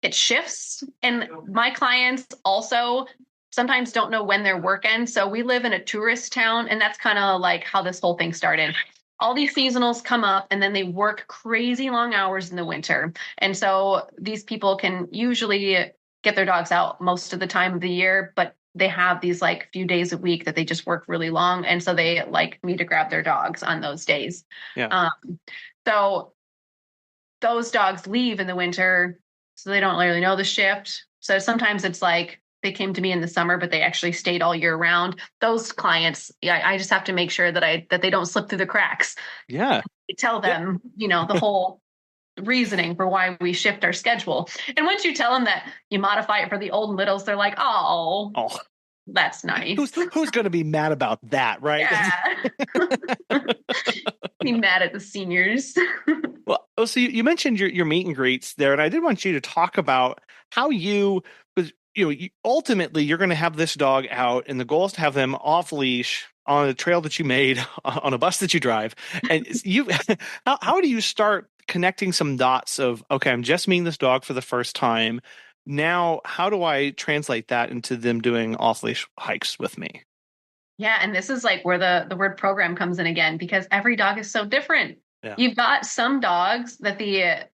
it shifts. And my clients also sometimes don't know when their work ends. So we live in a tourist town, and that's kind of like how this whole thing started. All these seasonals come up and then they work crazy long hours in the winter. And so these people can usually get their dogs out most of the time of the year, but they have these like few days a week that they just work really long. And so they like me to grab their dogs on those days. Yeah. So those dogs leave in the winter, so they don't really know the shift. So sometimes it's like they came to me in the summer, but they actually stayed all year round. Those clients, I just have to make sure that they don't slip through the cracks. Yeah. I tell them, you know, the whole reasoning for why we shift our schedule. And once you tell them that you modify it for the old and littles, they're like, oh, that's nice. Who's going to be mad about that, right? Yeah. Be mad at the seniors. Well, so you mentioned your meet and greets there, and I did want you to talk about how because ultimately you're going to have this dog out, and the goal is to have them off leash on a trail that you made, on a bus that you drive. And how do you start connecting some dots of, okay, I'm just meeting this dog for the first time. Now, how do I translate that into them doing off leash hikes with me? Yeah, and this is like where the word program comes in again, because every dog is so different. Yeah. You've got some dogs that the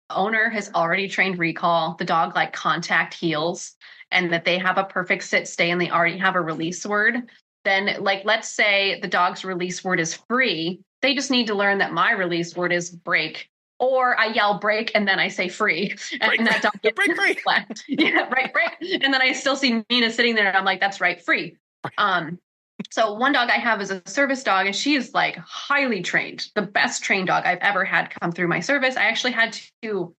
owner has already trained recall, the dog like contact heels, and that they have a perfect sit stay and they already have a release word. Then like, let's say the dog's release word is free. They just need to learn that my release word is break, or I yell break and then I say free. And that dog gets break free. Yeah, right, break. And then I still see Nina sitting there and I'm like, that's right, free. So one dog I have is a service dog, and she is like highly trained, the best trained dog I've ever had come through my service. I actually had to,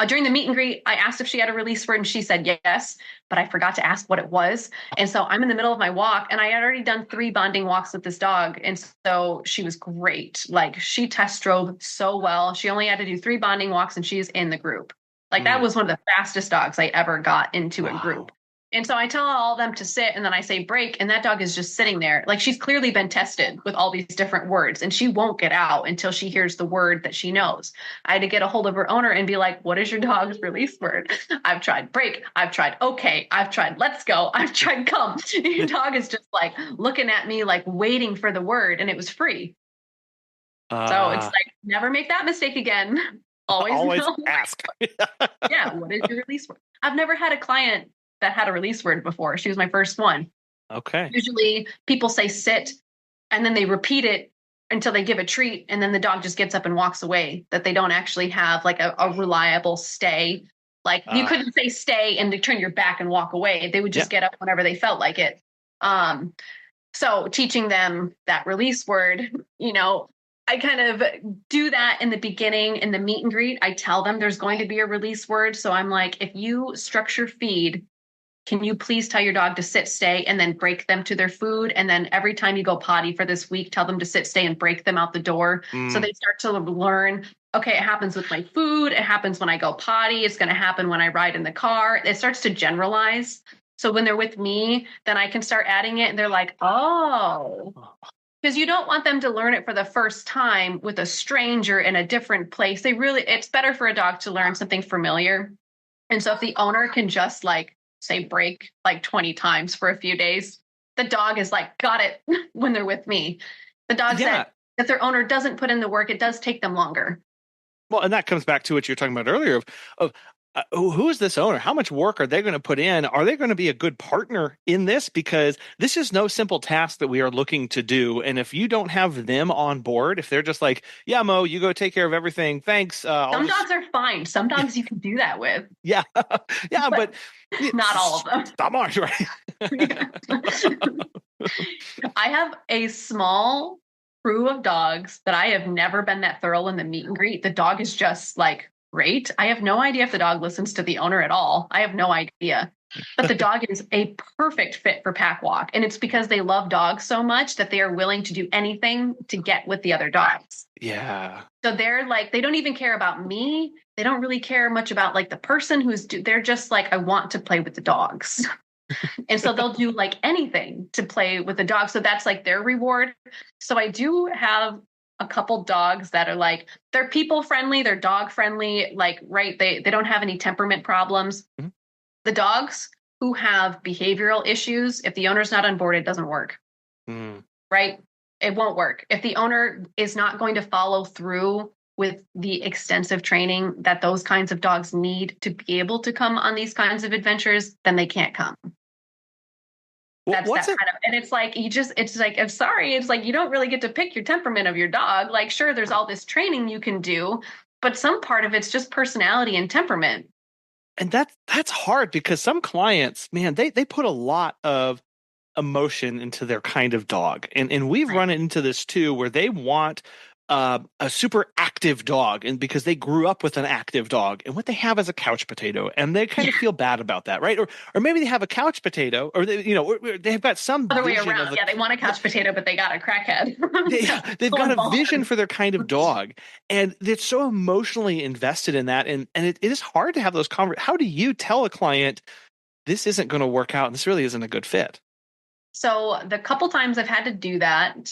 during the meet and greet, I asked if she had a release word and she said yes, but I forgot to ask what it was. And so I'm in the middle of my walk, and I had already done 3 bonding walks with this dog. And so she was great. Like, she test drove so well. She only had to do 3 bonding walks and she's in the group. Like that was one of the fastest dogs I ever got into a group. And so I tell all of them to sit, and then I say break, and that dog is just sitting there. Like, she's clearly been tested with all these different words, and she won't get out until she hears the word that she knows. I had to get a hold of her owner and be like, what is your dog's release word? I've tried break. I've tried okay. I've tried let's go. I've tried come. Your dog is just like looking at me, like waiting for the word, and it was free. So it's like, never make that mistake again. Always ask. Yeah, what is your release word? I've never had a client that had a release word before. She was my first one. Okay. Usually people say sit, and then they repeat it until they give a treat, and then the dog just gets up and walks away, that they don't actually have like a reliable stay. Like you couldn't say stay and they turn your back and walk away. They would just get up whenever they felt like it. So teaching them that release word, I kind of do that in the beginning in the meet and greet. I tell them there's going to be a release word. So I'm like, if you structure feed, can you please tell your dog to sit, stay, and then break them to their food? And then every time you go potty for this week, tell them to sit, stay, and break them out the door. So they start to learn, okay, it happens with my food. It happens when I go potty. It's going to happen when I ride in the car. It starts to generalize. So when they're with me, then I can start adding it. And they're like, oh, because you don't want them to learn it for the first time with a stranger in a different place. It's better for a dog to learn something familiar. And so if the owner can just like, say break like 20 times for a few days, the dog is like, got it when they're with me. The dog said if their owner doesn't put in the work, it does take them longer. Well, and that comes back to what you were talking about earlier of who is this owner? How much work are they going to put in? Are they going to be a good partner in this? Because this is no simple task that we are looking to do. And if you don't have them on board, if they're just like, yeah, Mo, you go take care of everything. Thanks. Some dogs are fine. Some dogs you can do that with. Yeah. Yeah. But not all of them. Some aren't, right? I have a small crew of dogs that I have never been that thorough in the meet and greet. The dog is just like, great. I have no idea if the dog listens to the owner at all. I have no idea. But the dog is a perfect fit for pack walk. And it's because they love dogs so much that they are willing to do anything to get with the other dogs. Yeah. So they're like, they don't even care about me. They don't really care much about like the person they're just like, I want to play with the dogs. And so they'll do like anything to play with the dog. So that's like their reward. So I do have a couple dogs that are like, they're people friendly, they're dog friendly, like, right. They don't have any temperament problems. Mm-hmm. The dogs who have behavioral issues, if the owner's not on board, it doesn't work. Right? It won't work. If the owner is not going to follow through with the extensive training that those kinds of dogs need to be able to come on these kinds of adventures, then they can't come. That's that kind of, and it's like, it's like, I'm sorry. It's like, you don't really get to pick your temperament of your dog. Like, sure, there's all this training you can do, but some part of it's just personality and temperament. And that's hard because some clients, man, they put a lot of emotion into their kind of dog. And we've run into this too, where they want a super active dog, and because they grew up with an active dog, and what they have is a couch potato, and they kind of feel bad about that, right? Or maybe they have a couch potato, or they've got some other way around. They want a couch potato, but they got a crackhead. They've got a vision for their kind of dog, and they're so emotionally invested in that, and it is hard to have those conversations. How do you tell a client this isn't going to work out, and this really isn't a good fit? So the couple times I've had to do that,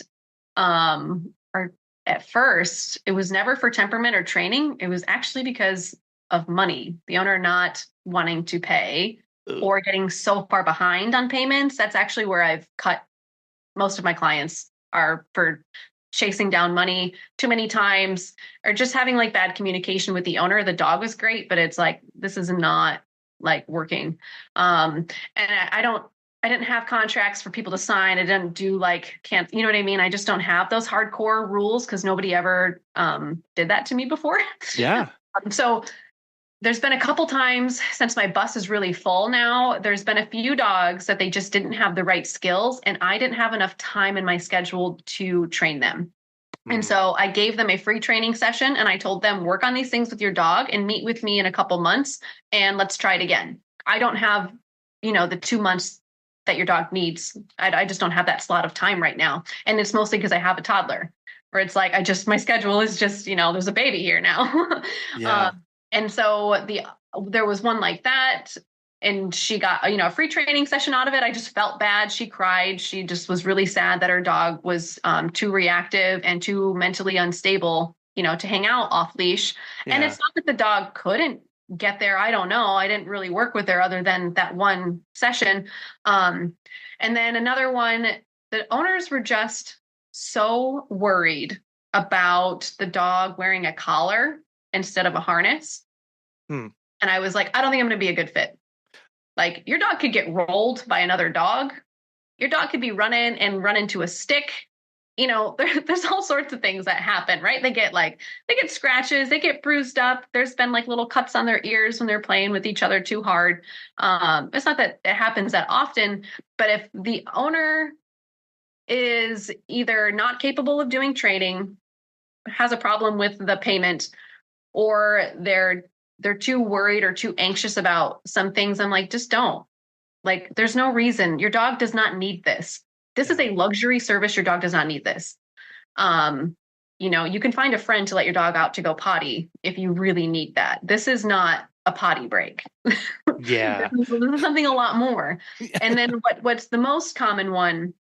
are at first, it was never for temperament or training. It was actually because of money, the owner not wanting to pay or getting so far behind on payments. That's actually where I've cut most of my clients, are for chasing down money too many times, or just having like bad communication with the owner. The dog was great, but it's like, this is not like working. And I didn't have contracts for people to sign. I didn't do you know what I mean? I just don't have those hardcore rules because nobody ever did that to me before. Yeah. So there's been a couple times since my bus is really full now, there's been a few dogs that they just didn't have the right skills, and I didn't have enough time in my schedule to train them. And so I gave them a free training session, and I told them, work on these things with your dog and meet with me in a couple months, and let's try it again. I don't have, the 2 months that your dog needs. I just don't have that slot of time right now. And it's mostly because I have a toddler, where it's like, my schedule is just, there's a baby here now. Yeah. And so there was one like that, and she got, a free training session out of it. I just felt bad. She cried. She just was really sad that her dog was too reactive and too mentally unstable, to hang out off leash. Yeah. And it's not that the dog couldn't get there. I don't know. I didn't really work with her other than that one session. And then another one, the owners were just so worried about the dog wearing a collar instead of a harness. And I was like, I don't think I'm going to be a good fit. Like, your dog could get rolled by another dog. Your dog could be running and run into a stick. There's all sorts of things that happen, right? They get scratches, they get bruised up. There's been like little cuts on their ears when they're playing with each other too hard. It's not that it happens that often, but if the owner is either not capable of doing training, has a problem with the payment, or they're too worried or too anxious about some things, I'm like, just don't. Like, there's no reason. Your dog does not need this. This is a luxury service. Your dog does not need this. You can find a friend to let your dog out to go potty if you really need that. This is not a potty break. Yeah. This is something a lot more. And then what's the most common one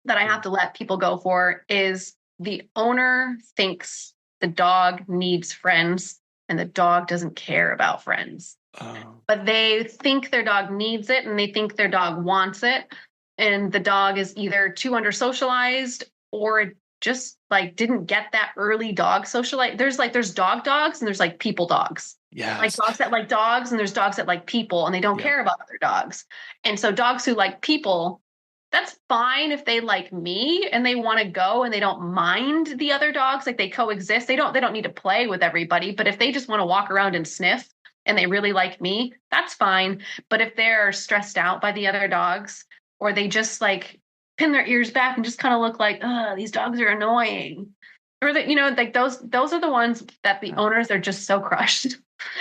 that I have to let people go for is the owner thinks the dog needs friends and the dog doesn't care about friends. But they think their dog needs it, and they think their dog wants it. And the dog is either too under socialized or just like didn't get that early dog socialite. There's dogs and there's like people dogs. Yeah. Like dogs that like dogs and there's dogs that like people and they don't care about other dogs. And so dogs who like people, that's fine if they like me and they want to go and they don't mind the other dogs, like they coexist. They don't need to play with everybody, but if they just want to walk around and sniff and they really like me, that's fine. But if they're stressed out by the other dogs or they just like pin their ears back and just kind of look like, oh, these dogs are annoying. Or that, like those are the ones that the owners are just so crushed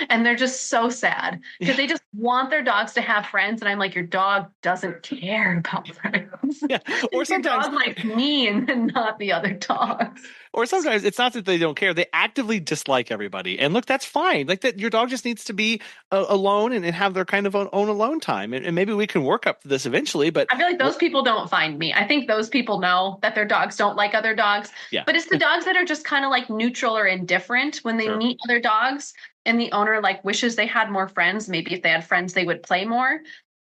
and they're just so sad because they just want their dogs to have friends. And I'm like, your dog doesn't care about friends. Yeah. Or sometimes your dog like me and not the other dogs. Or sometimes it's not that they don't care. They actively dislike everybody. And look, that's fine. Like that, your dog just needs to be alone and have their kind of own alone time. And maybe we can work up to this eventually. But I feel like those people don't find me. I think those people know that their dogs don't like other dogs. Yeah. But it's the dogs that are just kind of like neutral or indifferent when they meet other dogs. And the owner like wishes they had more friends. Maybe if they had friends, they would play more.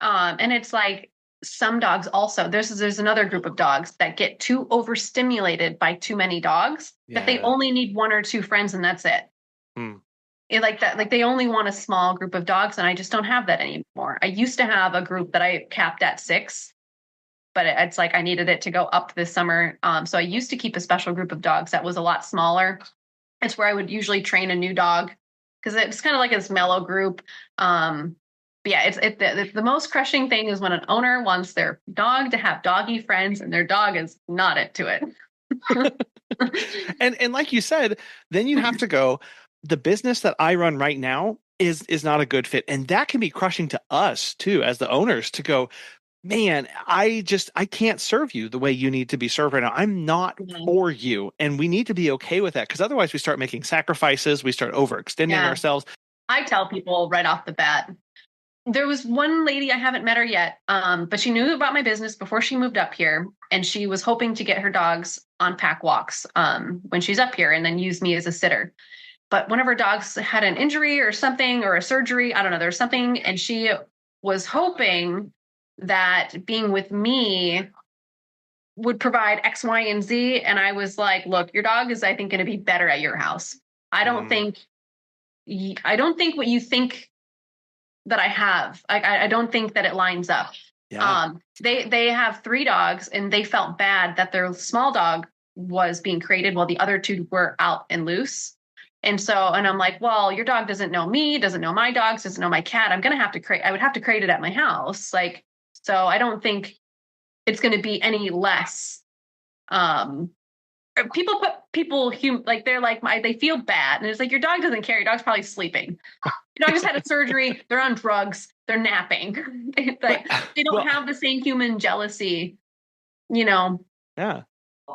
And it's like, some dogs also, there's another group of dogs that get too overstimulated by too many dogs that they only need one or two friends and that's it. Like that, like they only want a small group of dogs and I just don't have that anymore. I used to have a group that I capped at 6, but it's like I needed it to go up this summer. So I used to keep a special group of dogs that was a lot smaller. It's where I would usually train a new dog because it's kind of like this mellow group. But yeah, the most crushing thing is when an owner wants their dog to have doggy friends and their dog is not into it. and like you said, then you have to go, the business that I run right now is not a good fit. And that can be crushing to us too, as the owners, to go, man, I can't serve you the way you need to be served right now. I'm not for you. And we need to be okay with that because otherwise we start making sacrifices. We start overextending ourselves. I tell people right off the bat, there was one lady, I haven't met her yet, but she knew about my business before she moved up here. And she was hoping to get her dogs on pack walks when she's up here and then use me as a sitter. But one of her dogs had an injury or something or a surgery. I don't know. There was something. And she was hoping that being with me would provide X, Y, and Z. And I was like, look, your dog is, I think, going to be better at your house. I don't think what you think that I have. I don't think that it lines up. Yeah. They have 3 dogs and they felt bad that their small dog was being created while the other 2 were out and loose. And I'm like, well, your dog doesn't know me, doesn't know my dogs, doesn't know my cat. I would have to create it at my house. Like, so I don't think it's going to be any less. People they feel bad. And it's like, your dog doesn't care. Your dog's probably sleeping. Your dog just had a surgery. They're on drugs. They're napping. They don't have the same human jealousy, Yeah.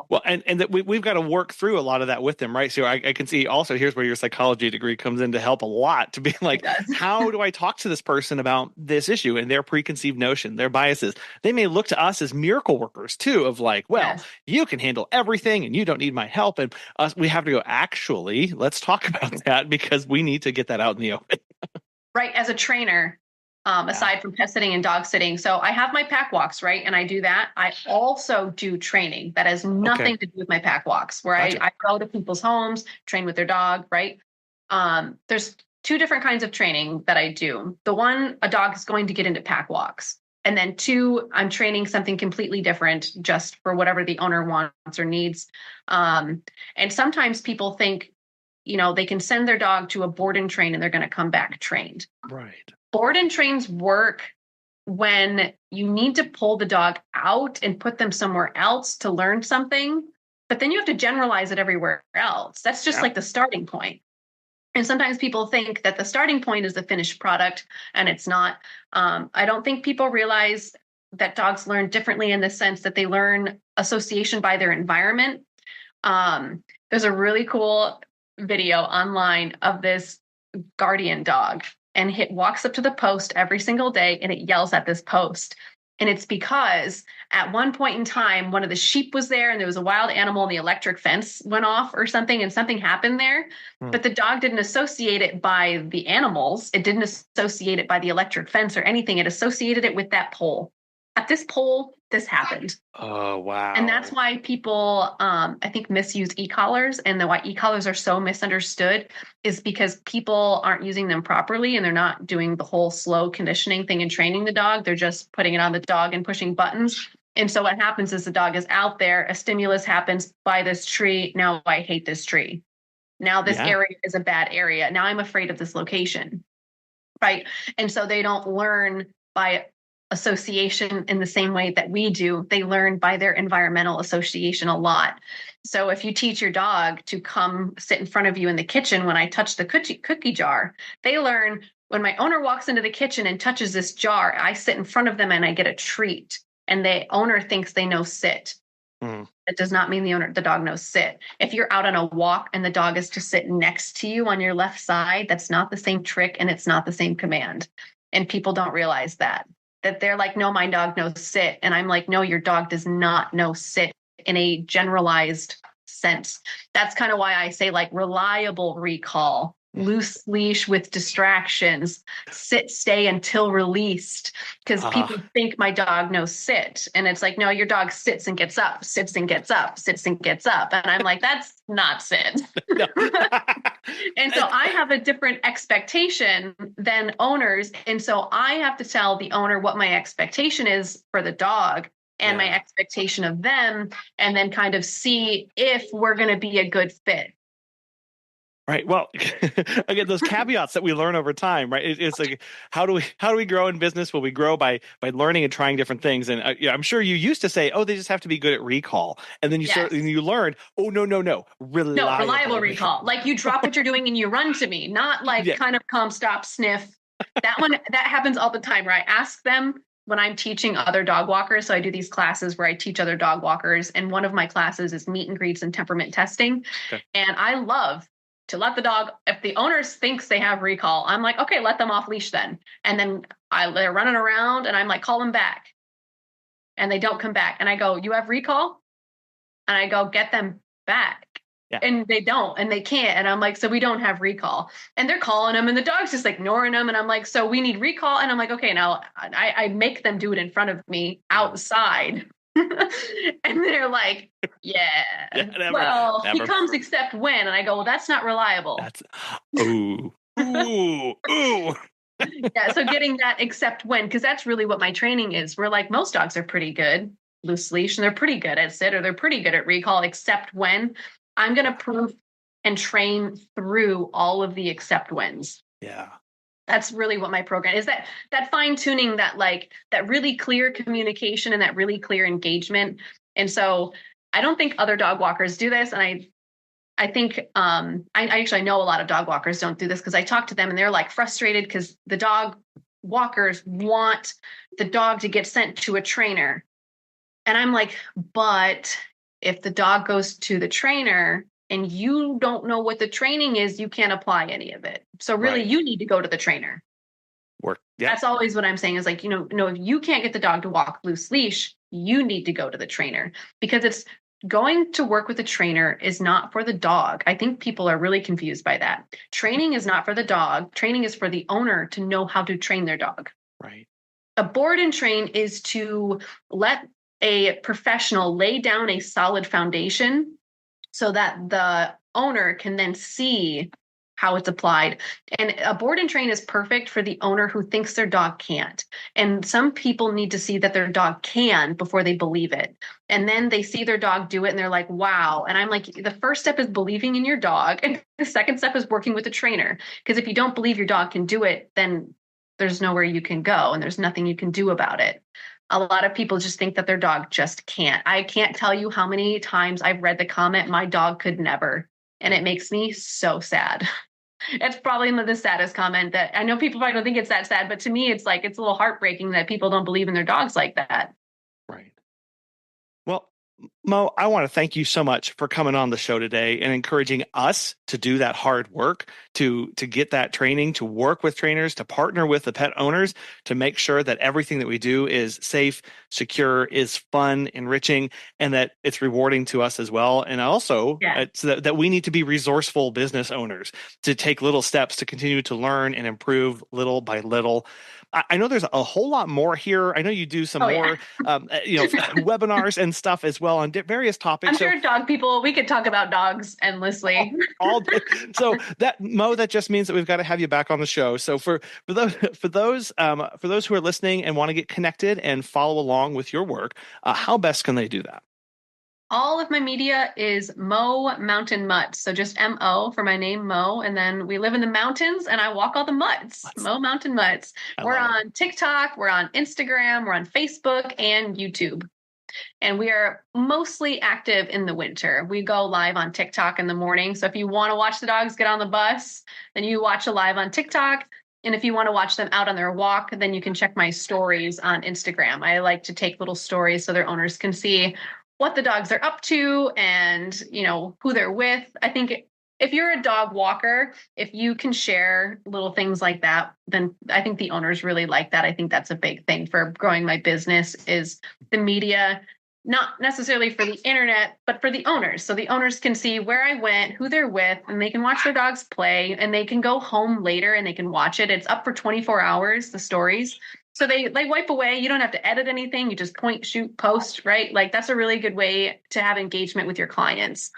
Well, and that we've got to work through a lot of that with them, right? So I can see also here's where your psychology degree comes in to help a lot, to be like, how do I talk to this person about this issue and their preconceived notion, their biases? They may look to us as miracle workers too, of like, well, you can handle everything and you don't need my help. And we have to go, actually, let's talk about that because we need to get that out in the open. Right. As a trainer, aside from pet sitting and dog sitting. So I have my pack walks, right? And I do that. I also do training that has nothing to do with my pack walks, where I go to people's homes, train with their dog, right? There's 2 different kinds of training that I do. The one, a dog is going to get into pack walks. And then 2, I'm training something completely different just for whatever the owner wants or needs. And sometimes people think, they can send their dog to a board and train and they're going to come back trained. Right. Board and trains work when you need to pull the dog out and put them somewhere else to learn something, but then you have to generalize it everywhere else. That's just like the starting point. And sometimes people think that the starting point is the finished product, and it's not. I don't think people realize that dogs learn differently in the sense that they learn association by their environment. There's a really cool video online of this guardian dog. And it walks up to the post every single day and it yells at this post. And it's because at one point in time, one of the sheep was there and there was a wild animal and the electric fence went off or something and something happened there. But the dog didn't associate it by the animals. It didn't associate it by the electric fence or anything. It associated it with that pole. At this pole, this happened. Oh, wow. And that's why people, I think, misuse e-collars, and why e-collars are so misunderstood is because people aren't using them properly, and they're not doing the whole slow conditioning thing and training the dog. They're just putting it on the dog and pushing buttons. And so what happens is the dog is out there, a stimulus happens by this tree. Now I hate this tree. Now this area is a bad area. Now I'm afraid of this location. Right. And so they don't learn by association in the same way that we do. They learn by their environmental association a lot. So if you teach your dog to come sit in front of you in the kitchen when I touch the cookie jar, they learn when my owner walks into the kitchen and touches this jar, I sit in front of them and I get a treat. And the owner thinks they know sit. It does not mean the dog knows sit. If you're out on a walk and the dog is to sit next to you on your left side, that's not the same trick and it's not the same command. And people don't realize that they're like, no, my dog knows sit. And I'm like, no, your dog does not know sit in a generalized sense. That's kind of why I say like reliable recall, loose leash with distractions, sit, stay until released. Because people think my dog knows sit. And it's like, no, your dog sits and gets up, sits and gets up, sits and gets up. And I'm like, that's not sit. And so I have a different expectation than owners. And so I have to tell the owner what my expectation is for the dog and my expectation of them, and then kind of see if we're going to be a good fit. Right. Well, again, those caveats that we learn over time, right? It's like, how do we grow in business? Well, we grow by learning and trying different things. And I'm sure you used to say, oh, they just have to be good at recall. And then you learned, oh, no, reliable recall. Like you drop what you're doing and you run to me, not like kind of come, stop, sniff. That happens all the time, right? Ask them when I'm teaching other dog walkers. So I do these classes where I teach other dog walkers. And one of my classes is meet and greets and temperament testing. Okay. And I love to let the dog, if the owner thinks they have recall, I'm like, okay, let them off leash then. And then they're running around and I'm like, call them back. And they don't come back. And I go, you have recall? And I go, get them back. Yeah. And they don't, and they can't. And I'm like, so we don't have recall. And they're calling them and the dog's just ignoring them. And I'm like, so we need recall. And I'm like, okay, now I make them do it in front of me outside. And they're like, never. He comes except when. And I go, well, that's not reliable. Ooh. Yeah, so getting that except when, because that's really what my training is. We're like, most dogs are pretty good loose leash and they're pretty good at sit, or they're pretty good at recall, except when. I'm going to prove and train through all of the except whens. Yeah. That's really what my program is, that fine tuning, that really clear communication and that really clear engagement. And so I don't think other dog walkers do this. And I think I actually know a lot of dog walkers don't do this, because I talk to them and they're like frustrated because the dog walkers want the dog to get sent to a trainer. And I'm like, but if the dog goes to the trainer and you don't know what the training is, you can't apply any of it. So really, you need to go to the trainer. That's always what I'm saying is like, if you can't get the dog to walk loose leash, you need to go to the trainer, because it's going to work with a trainer is not for the dog. I think people are really confused by that. Training is not for the dog. Training is for the owner to know how to train their dog. Right. A board and train is to let a professional lay down a solid foundation so that the owner can then see how it's applied. And a board and train is perfect for the owner who thinks their dog can't. And some people need to see that their dog can before they believe it. And then they see their dog do it and they're like, wow. And I'm like, the first step is believing in your dog. And the second step is working with a trainer. Because if you don't believe your dog can do it, then there's nowhere you can go and there's nothing you can do about it. A lot of people just think that their dog just can't. I can't tell you how many times I've read the comment, my dog could never. And it makes me so sad. It's probably the saddest comment that I know people probably don't think it's that sad, but to me, it's like, it's a little heartbreaking that people don't believe in their dogs like that. Right. Well, Mo, I want to thank you so much for coming on the show today and encouraging us to do that hard work, to get that training, to work with trainers, to partner with the pet owners, to make sure that everything that we do is safe, secure, is fun, enriching, and that it's rewarding to us as well. And also it's that we need to be resourceful business owners to take little steps to continue to learn and improve little by little. I know there's a whole lot more here. I know you do some more, webinars and stuff as well on various topics. I'm sure dog people, we could talk about dogs endlessly. So that, Mo, that just means that we've got to have you back on the show. So for those who are listening and want to get connected and follow along with your work, how best can they do that? All of my media is Mo Mountain Mutts. So just M-O for my name, Mo. And then we live in the mountains and I walk all the mutts. Mo Mountain Mutts. We're on TikTok, we're on Instagram, we're on Facebook and YouTube. And we are mostly active in the winter. We go live on TikTok in the morning. So if you want to watch the dogs get on the bus, then you watch a live on TikTok. And if you want to watch them out on their walk, then you can check my stories on Instagram. I like to take little stories so their owners can see what the dogs are up to and, who they're with. I think if you're a dog walker, if you can share little things like that, then I think the owners really like that. I think that's a big thing for growing my business is the media, not necessarily for the internet, but for the owners. So the owners can see where I went, who they're with, and they can watch their dogs play and they can go home later and they can watch it. It's up for 24 hours, the stories. So they wipe away. You don't have to edit anything. You just point, shoot, post, right? Like that's a really good way to have engagement with your clients.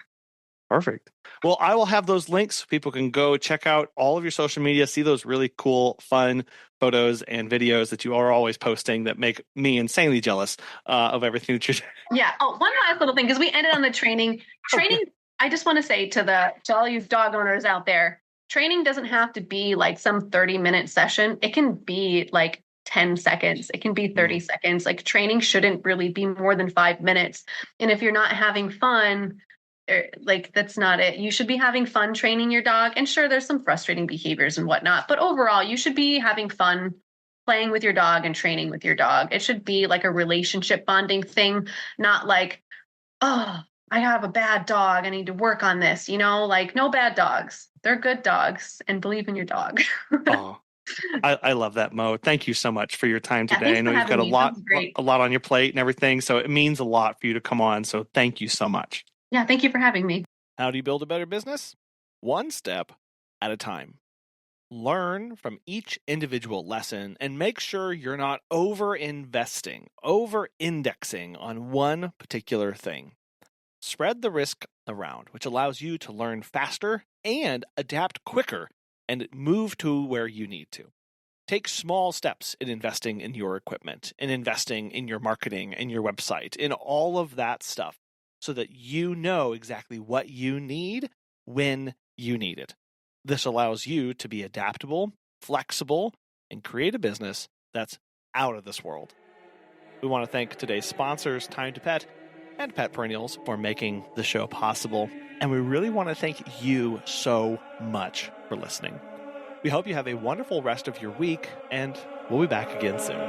Perfect. Well, I will have those links so people can go check out all of your social media, see those really cool, fun photos and videos that you are always posting that make me insanely jealous of everything that you're doing. Yeah. Oh, one last little thing, because we ended on the training. I just want to say to all you dog owners out there, training doesn't have to be like some 30-minute session. It can be like 10 seconds. It can be 30 seconds. Like training shouldn't really be more than 5 minutes. And if you're not having fun, that's not it. You should be having fun training your dog. And sure, there's some frustrating behaviors and whatnot, but overall, you should be having fun playing with your dog and training with your dog. It should be like a relationship bonding thing, not like, oh, I have a bad dog. I need to work on this. Like no bad dogs. They're good dogs, and believe in your dog. Oh. I love that, Mo. Thank you so much for your time today. I know you've got a lot on your plate and everything, so it means a lot for you to come on. So thank you so much. Yeah, thank you for having me. How do you build a better business? One step at a time. Learn from each individual lesson and make sure you're not over-indexing on one particular thing. Spread the risk around, which allows you to learn faster and adapt quicker and move to where you need to. Take small steps in investing in your equipment, in investing in your marketing and your website, in all of that stuff, so that you know exactly what you need when you need it. This allows you to be adaptable, flexible, and create a business that's out of this world. We want to thank today's sponsors, Time to Pet and Pet Perennials, for making the show possible. And we really want to thank you so much for listening. We hope you have a wonderful rest of your week, and we'll be back again soon.